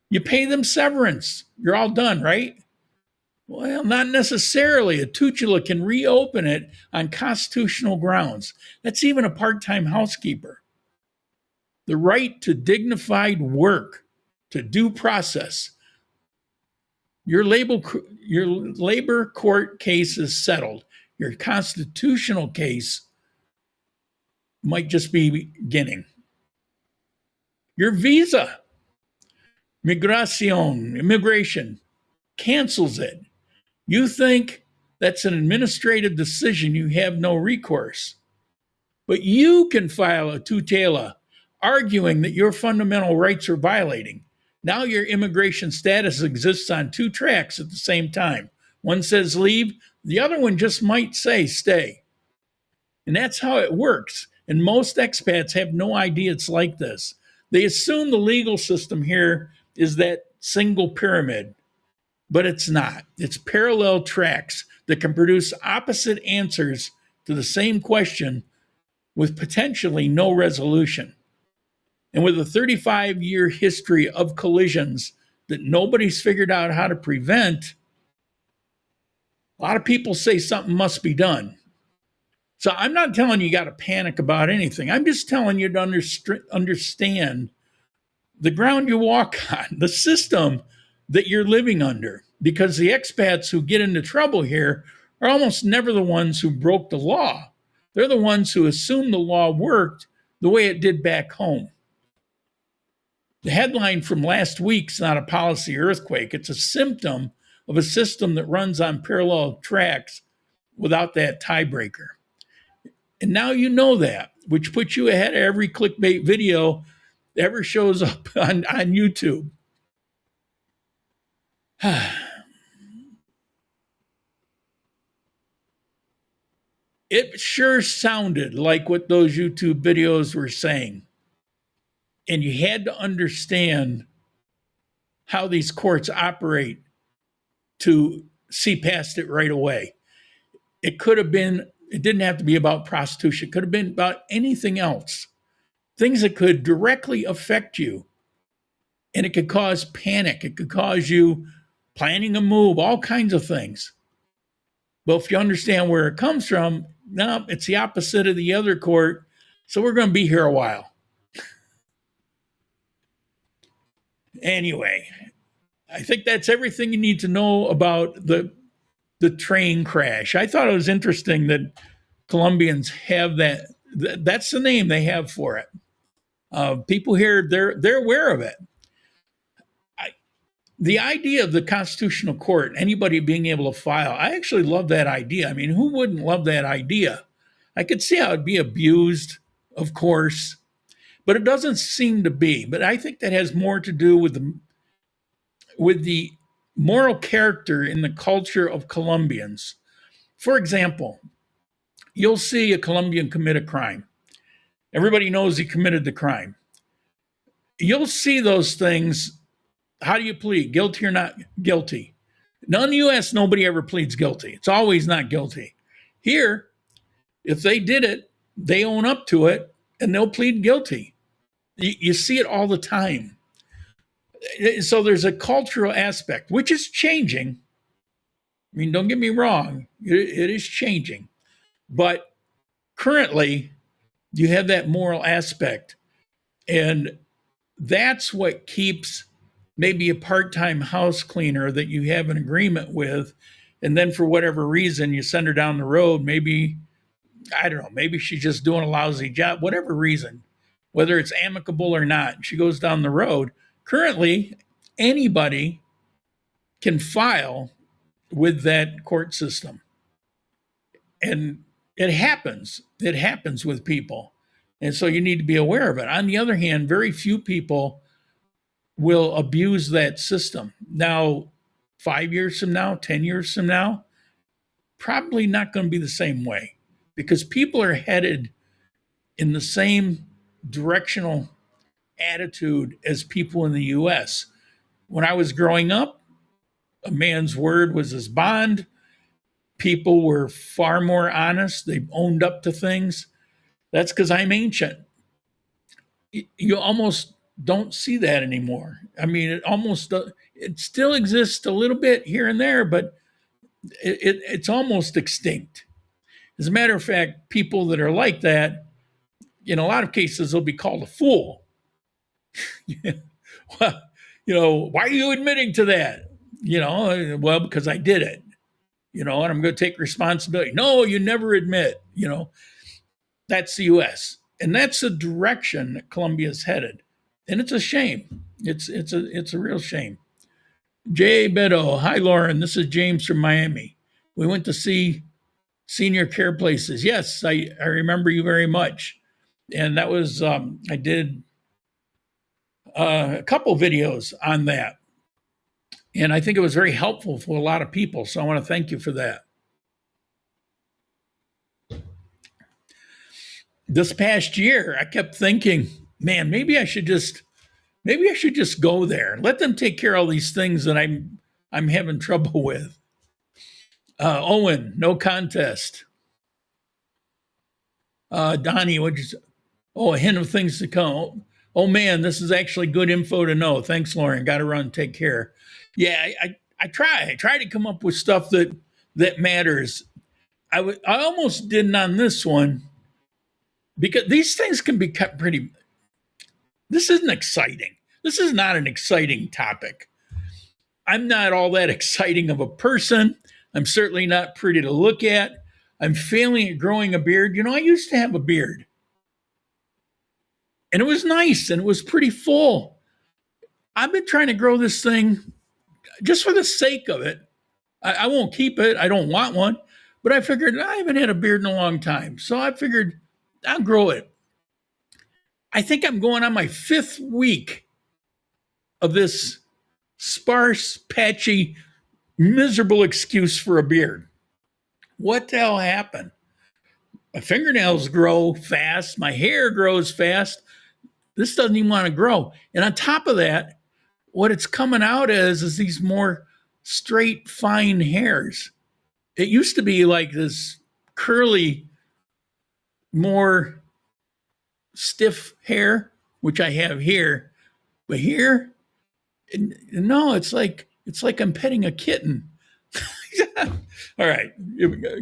You pay them severance. You're all done, right? Well, not necessarily. A tutela can reopen it on constitutional grounds. That's even a part-time housekeeper. The right to dignified work, to due process. Your labor court case is settled. Your constitutional case might just be beginning. Your visa, immigration, cancels it. You think that's an administrative decision, you have no recourse. But you can file a tutela arguing that your fundamental rights are violating. Now your immigration status exists on two tracks at the same time. One says leave, the other one just might say stay. And that's how it works. And most expats have no idea it's like this. They assume the legal system here is that single pyramid, but it's not. It's parallel tracks that can produce opposite answers to the same question with potentially no resolution. And with a 35-year history of collisions that nobody's figured out how to prevent, a lot of people say something must be done. So I'm not telling you got to panic about anything. I'm just telling you to understand the ground you walk on, the system that you're living under, because the expats who get into trouble here are almost never the ones who broke the law. They're the ones who assume the law worked the way it did back home. The headline from last week's not a policy earthquake. It's a symptom of a system that runs on parallel tracks without that tiebreaker. And now you know that, which puts you ahead of every clickbait video that ever shows up on YouTube. It sure sounded like what those YouTube videos were saying. And you had to understand how these courts operate to see past it right away. It didn't have to be about prostitution. It could have been about anything else. Things that could directly affect you. And it could cause panic. It could cause you planning a move, all kinds of things. But if you understand where it comes from, no, it's the opposite of the other court. So we're going to be here a while. Anyway, I think that's everything you need to know about the train crash. I thought it was interesting that Colombians have that. That's the name they have for it. People here, they're aware of it. The idea of the Constitutional Court, anybody being able to file, I actually love that idea. I mean, who wouldn't love that idea? I could see how it'd be abused, of course, but it doesn't seem to be. But I think that has more to do with the moral character in the culture of Colombians. For example, you'll see a Colombian commit a crime. Everybody knows he committed the crime. You'll see those things. How do you plead? Guilty or not guilty? Now in the U.S., nobody ever pleads guilty. It's always not guilty. Here, if they did it, they own up to it, and they'll plead guilty. You see it all the time. So there's a cultural aspect, which is changing. I mean, don't get me wrong. It is changing. But currently, you have that moral aspect. And that's what keeps maybe a part-time house cleaner that you have an agreement with, and then for whatever reason, you send her down the road. Maybe, I don't know, maybe she's just doing a lousy job, whatever reason, whether it's amicable or not, she goes down the road. Currently, anybody can file with that court system. And it happens. It happens with people. And so you need to be aware of it. On the other hand, very few people will abuse that system. Now, 5 years from now, 10 years from now, probably not going to be the same way, because people are headed in the same directional attitude as people in the U.S. When I was growing up, a man's word was his bond. People were far more honest. They owned up to things. That's because I'm ancient. You almost don't see that anymore. I mean, it still exists a little bit here and there, but it's almost extinct. As a matter of fact, people that are like that, in a lot of cases, they'll be called a fool. Well, why are you admitting to that? Well, because I did it, and I'm going to take responsibility. No, you never admit, that's the U.S. And that's the direction that Colombia is headed. And it's a shame. It's a real shame. J. Beto, hi, Lauren. This is James from Miami. We went to see senior care places. Yes, I remember you very much. And that was, I did a couple videos on that. And I think it was very helpful for a lot of people. So I want to thank you for that. This past year, I kept thinking, man, maybe I should just go there. Let them take care of all these things that I'm having trouble with. Owen, no contest. Donnie, what'd you say? Oh, a hint of things to come. Oh man, this is actually good info to know. Thanks, Lauren. Got to run. Take care. Yeah, I try to come up with stuff that matters. I almost didn't on this one because these things can be kept pretty. This isn't exciting. This is not an exciting topic. I'm not all that exciting of a person. I'm certainly not pretty to look at. I'm failing at growing a beard. You know, I used to have a beard. And it was nice and it was pretty full. I've been trying to grow this thing just for the sake of it. I won't keep it. I don't want one. But I figured I haven't had a beard in a long time. So I figured I'll grow it. I think I'm going on my 5th week of this sparse, patchy, miserable excuse for a beard. What the hell happened? My fingernails grow fast. My hair grows fast. This doesn't even want to grow. And on top of that, what it's coming out as is these more straight, fine hairs. It used to be like this curly, more stiff hair, which I have here. But here, no, it's like I'm petting a kitten. All right,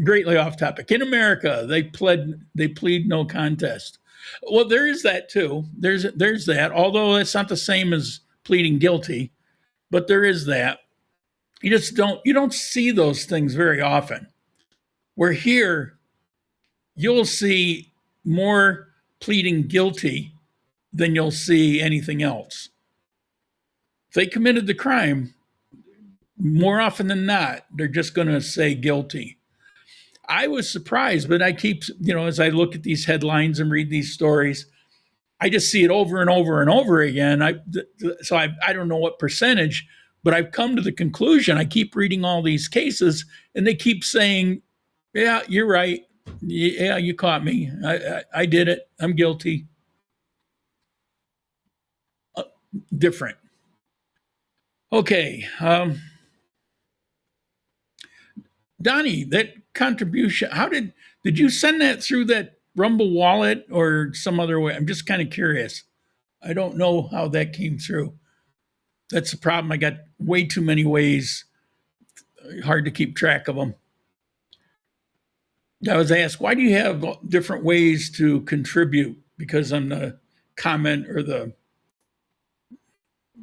greatly off topic. In America, they plead no contest. Well, there is that too. There's that. Although it's not the same as pleading guilty, but there is that. You don't see those things very often. Where here, you'll see more pleading guilty than you'll see anything else. If they committed the crime, more often than not, they're just going to say guilty. I was surprised, but I keep, as I look at these headlines and read these stories, I just see it over and over and over again. I don't know what percentage, but I've come to the conclusion. I keep reading all these cases, and they keep saying, "Yeah, you're right. Yeah, you caught me. I did it. I'm guilty." Different. Okay. Donnie, that contribution, how did you send that through that Rumble wallet or some other way? I'm just kind of curious. I don't know how that came through. That's the problem. I got way too many ways. Hard to keep track of them. I was asked, why do you have different ways to contribute? Because on the comment or the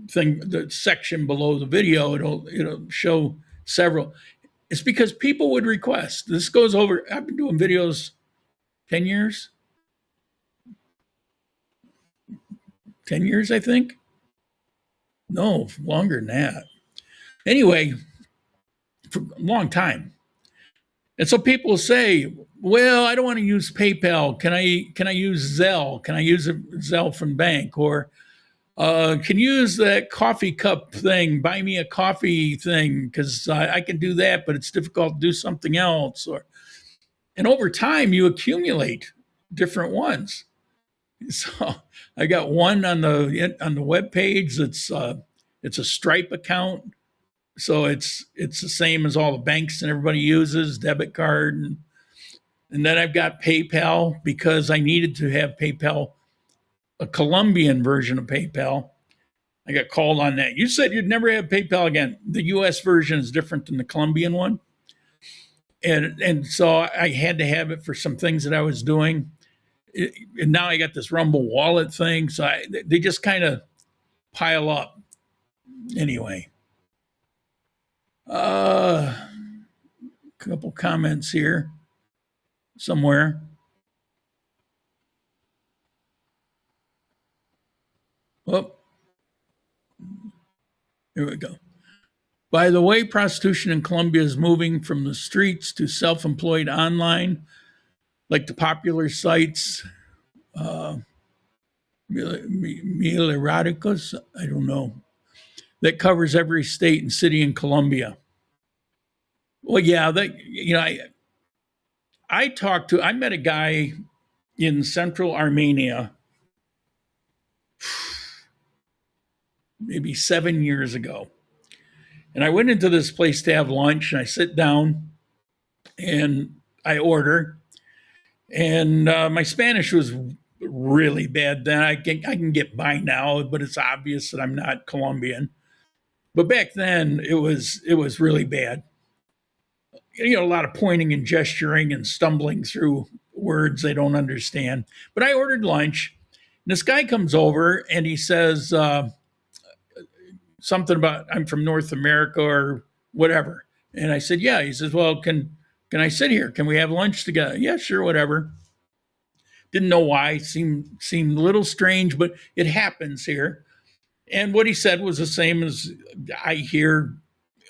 thing, the section below the video, it'll show several. It's because people would request. This goes over, I've been doing videos 10 years. 10 years, I think. No, longer than that. Anyway, for a long time. And so people say, well, I don't want to use PayPal. Can I use Zelle? Can I use a Zelle from bank? Or can you use that coffee cup thing, buy me a coffee thing, because I can do that, but it's difficult to do something else. And over time, you accumulate different ones. So I got one on the web page. It's a Stripe account, so it's the same as all the banks and everybody uses, debit card, and then I've got PayPal because I needed to have PayPal, a Colombian version of PayPal. I got called on that. You said you'd never have PayPal again. The U.S. version is different than the Colombian one, and so I had to have it for some things that I was doing. And now I got this Rumble wallet thing, so they just kind of pile up. Anyway, couple comments here somewhere. Oh, here we go. By the way, prostitution in Colombia is moving from the streets to self-employed online, like the popular sites. Miliraticus, I don't know, that covers every state and city in Colombia. Well, yeah, I met a guy in central Armenia maybe 7 years ago. And I went into this place to have lunch and I sit down and I order. And my Spanish was really bad then. I can get by now, but it's obvious that I'm not Colombian. But back then it was really bad. A lot of pointing and gesturing and stumbling through words they don't understand. But I ordered lunch. And this guy comes over and he says something about I'm from North America or whatever. And I said, yeah. He says, well, can I sit here? Can we have lunch together? Yeah, sure, whatever. Didn't know why. Seemed a little strange, but it happens here. And what he said was the same as I hear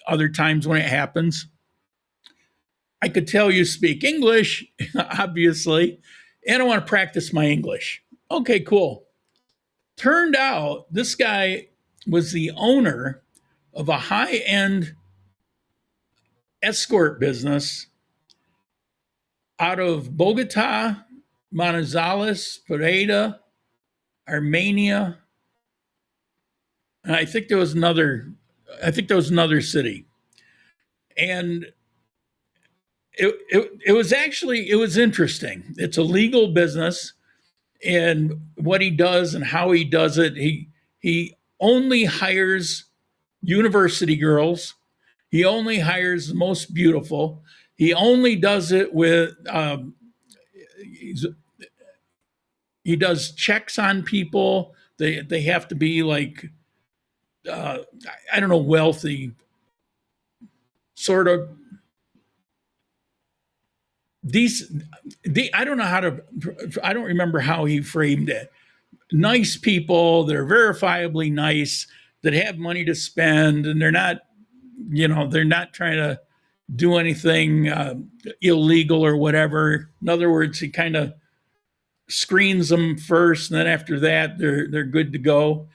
other times when it happens. I could tell you speak English, obviously, and I want to practice my English. Okay, cool. Turned out this guy was the owner of a high-end escort business out of Bogota, Manizales, Pereira, Armenia, and I think there was another city. And it was interesting. It's a legal business, and what he does and how he does it, he only hires university girls. He only hires the most beautiful. He only does it with he does checks on people. They have to be like I don't know, wealthy, sort of I don't know I don't remember how he framed it. Nice people that are verifiably nice, that have money to spend, and they're not trying to do anything illegal or whatever. In other words, he kind of screens them first, and then after that, they're good to go.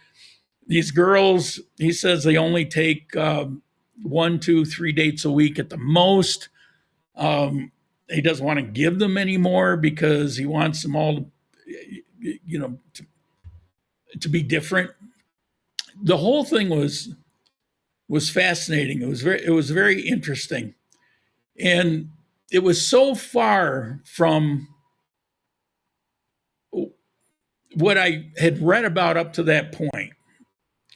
These girls, he says, they only take 1, 2, 3 dates a week at the most. He doesn't want to give them any more because he wants them all, to be different. The whole thing was fascinating. It was very interesting, and it was so far from what I had read about up to that point.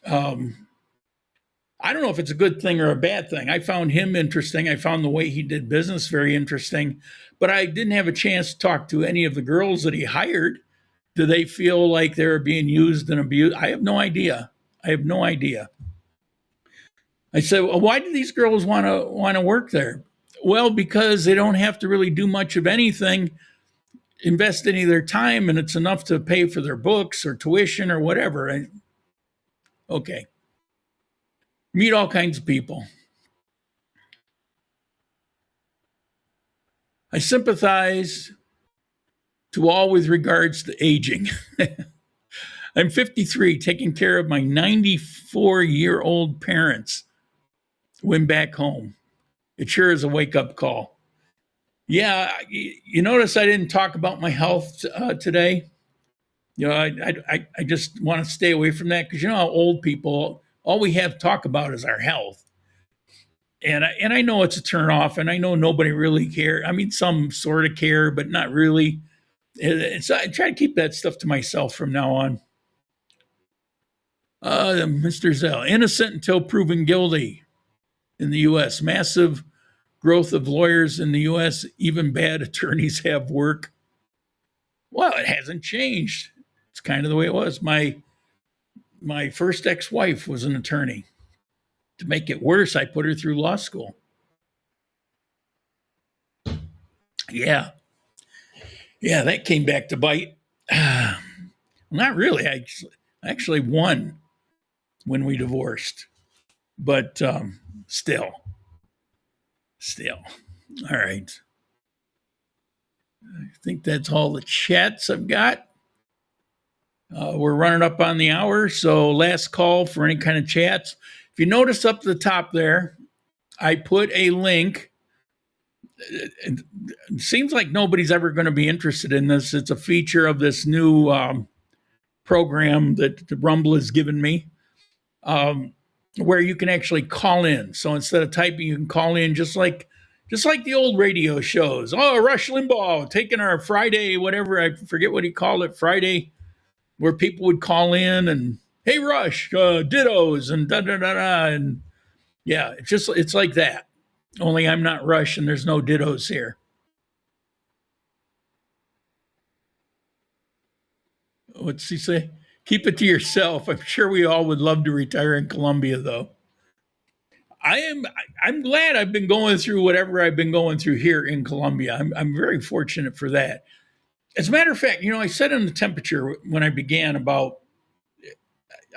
I don't know if it's a good thing or a bad thing. I found him interesting. I found the way he did business very interesting, but I didn't have a chance to talk to any of the girls that he hired. Do they feel like they're being used and abused? I have no idea. I said, well, why do these girls want to work there? Well, because they don't have to really do much of anything, invest any of their time, and it's enough to pay for their books or tuition or whatever. Okay. Meet all kinds of people. I sympathize to all with regards to aging. I'm 53, taking care of my 94-year-old parents when back home. It sure is a wake-up call. Yeah, you notice I didn't talk about my health today. I just want to stay away from that because how old people, all we have to talk about is our health. And I know it's a turnoff, and I know nobody really cares. I mean, some sort of care, but not really. So I try to keep that stuff to myself from now on. Mr. Zell, innocent until proven guilty in the U.S. Massive growth of lawyers in the U.S. Even bad attorneys have work. Well, it hasn't changed. It's kind of the way it was. My first ex-wife was an attorney. To make it worse, I put her through law school. Yeah, that came back to bite. Not really. I actually won when we divorced, but still. All right. I think that's all the chats I've got. We're running up on the hour, so last call for any kind of chats. If you notice up at the top there, I put a link. It seems like nobody's ever going to be interested in this. It's a feature of this new program that Rumble has given me, where you can actually call in. So instead of typing, you can call in just like the old radio shows. Oh, Rush Limbaugh taking our Friday, whatever, I forget what he called it, Friday, where people would call in and, hey, Rush, dittos and da-da-da-da. And yeah, it's like that. Only I'm not Rush and there's no dittos here. What's he say? Keep it to yourself. I'm sure we all would love to retire in Colombia, though. I'm glad I've been going through whatever I've been going through here in Colombia. I'm very fortunate for that. As a matter of fact, I said in the temperature when I began about,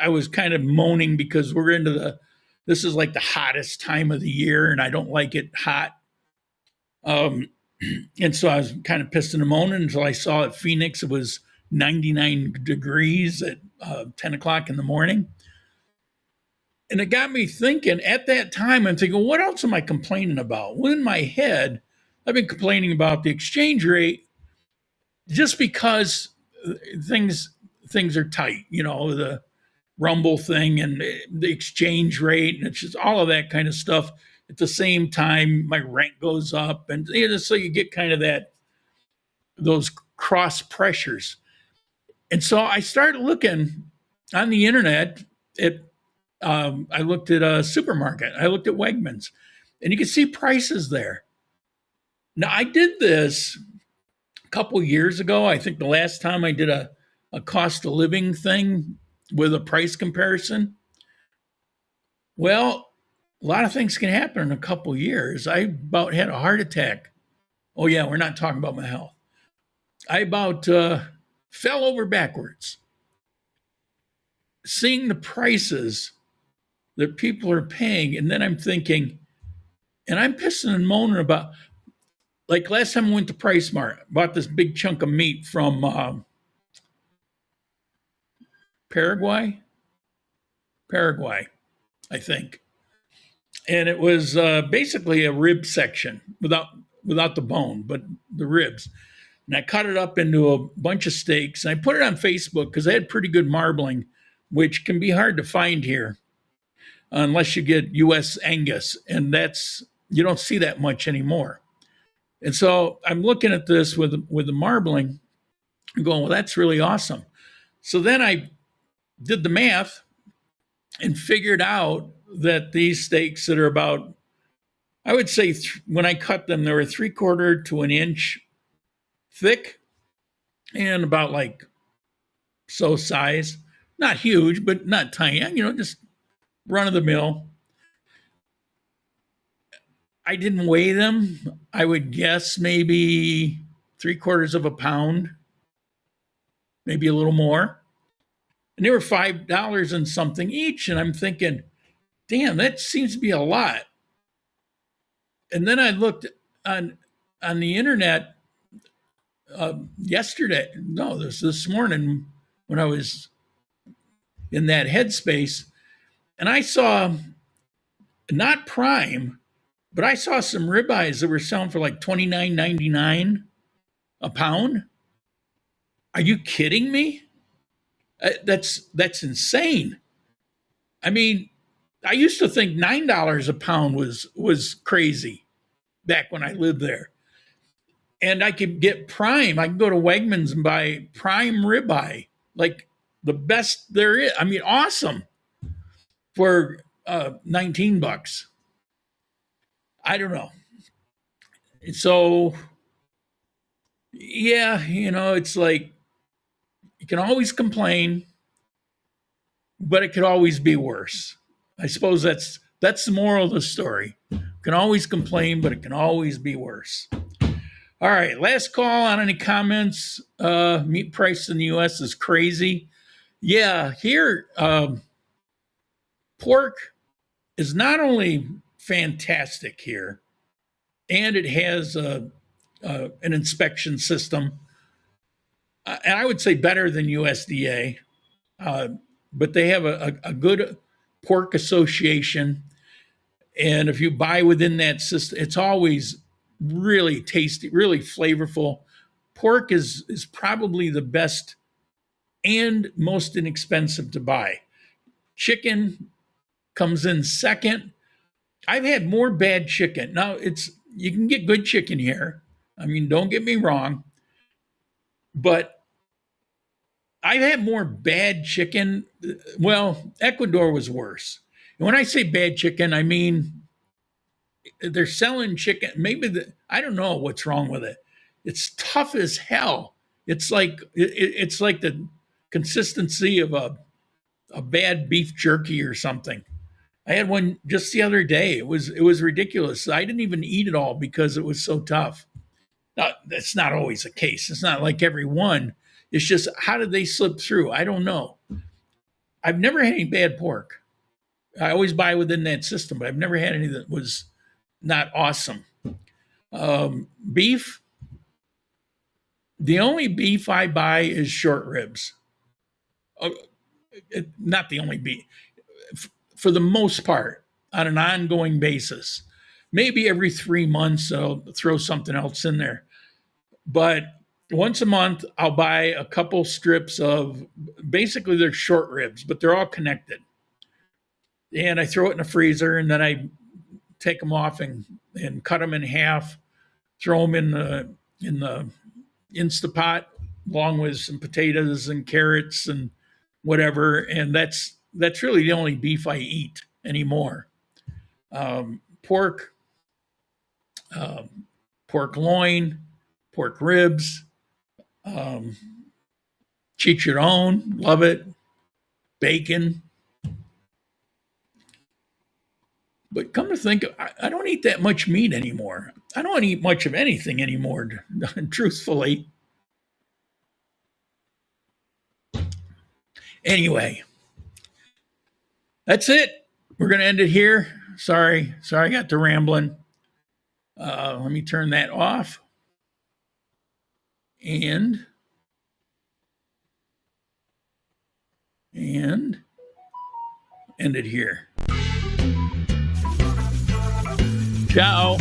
I was kind of moaning because we're into this is like the hottest time of the year and I don't like it hot. And so I was kind of pissing and moaning until I saw at Phoenix, it was 99 degrees at 10 o'clock in the morning. And it got me thinking at that time, I'm thinking, what else am I complaining about? Well, in my head, I've been complaining about the exchange rate just because things are tight, the Rumble thing and the exchange rate, and it's just all of that kind of stuff. At the same time, my rent goes up, and so you get kind of those cross pressures. And so I started looking on the internet at, I looked at a supermarket, I looked at Wegmans, and you can see prices there. Now, I did this a couple years ago. I think the last time I did a cost of living thing with a price comparison. Well, a lot of things can happen in a couple years. I about had a heart attack. Oh, yeah, we're not talking about my health. I about fell over backwards. Seeing the prices that people are paying, and then I'm thinking, and I'm pissing and moaning about, like last time I went to Price Mart, bought this big chunk of meat from Paraguay, I think. And it was basically a rib section without the bone, but the ribs. And I cut it up into a bunch of steaks. And I put it on Facebook because I had pretty good marbling, which can be hard to find here unless you get U.S. Angus. And you don't see that much anymore. And so I'm looking at this with the marbling and going, well, that's really awesome. So then I did the math and figured out that these steaks that are about, I would say when I cut them, they were 3/4 to an inch thick and about like so size, not huge, but not tiny, just run of the mill. I didn't weigh them. I would guess maybe 3/4 of a pound, maybe a little more. And they were $5 and something each. And I'm thinking, damn, that seems to be a lot. And then I looked on the internet this morning when I was in that headspace, and I saw not prime, but I saw some ribeyes that were selling for like $29.99 a pound. Are you kidding me? That's insane. I mean, I used to think $9 a pound was crazy back when I lived there. And I could get prime. I can go to Wegmans and buy prime ribeye, like the best there is. I mean, awesome, for $19. I don't know. So, yeah, it's like you can always complain, but it could always be worse. I suppose that's the moral of the story. You can always complain, but it can always be worse. All right, last call on any comments. Meat price in the U.S. is crazy. Yeah, here, pork is not only fantastic here, and it has an inspection system, and I would say better than USDA. But they have a good pork association. And if you buy within that system, it's always really tasty, really flavorful. Pork is probably the best and most inexpensive to buy. Chicken comes in second. I've had more bad chicken. Now you can get good chicken here. I mean, don't get me wrong, but I've had more bad chicken. Well, Ecuador was worse. And when I say bad chicken, I mean they're selling chicken. I don't know what's wrong with it. It's tough as hell. It's like it's like the consistency of a bad beef jerky or something. I had one just the other day. It was ridiculous. I didn't even eat it all because it was so tough. Now, that's not always the case. It's not like every one. It's just how did they slip through? I don't know. I've never had any bad pork. I always buy within that system, but I've never had any that was not awesome. Beef. The only beef I buy is short ribs. Not the only beef. For the most part, on an ongoing basis. Maybe every 3 months, I'll throw something else in there. But once a month, I'll buy a couple strips of, basically they're short ribs, but they're all connected. And I throw it in the freezer, and then I take them off and cut them in half, throw them in the Instapot along with some potatoes and carrots and whatever. And that's really the only beef I eat anymore. Pork loin, pork ribs, chicharron, love it, bacon. But come to think, I don't eat that much meat anymore. I don't eat much of anything anymore, truthfully. Anyway, that's it. We're going to end it here. Sorry, I got to rambling. Let me turn that off. And end it here. Ciao.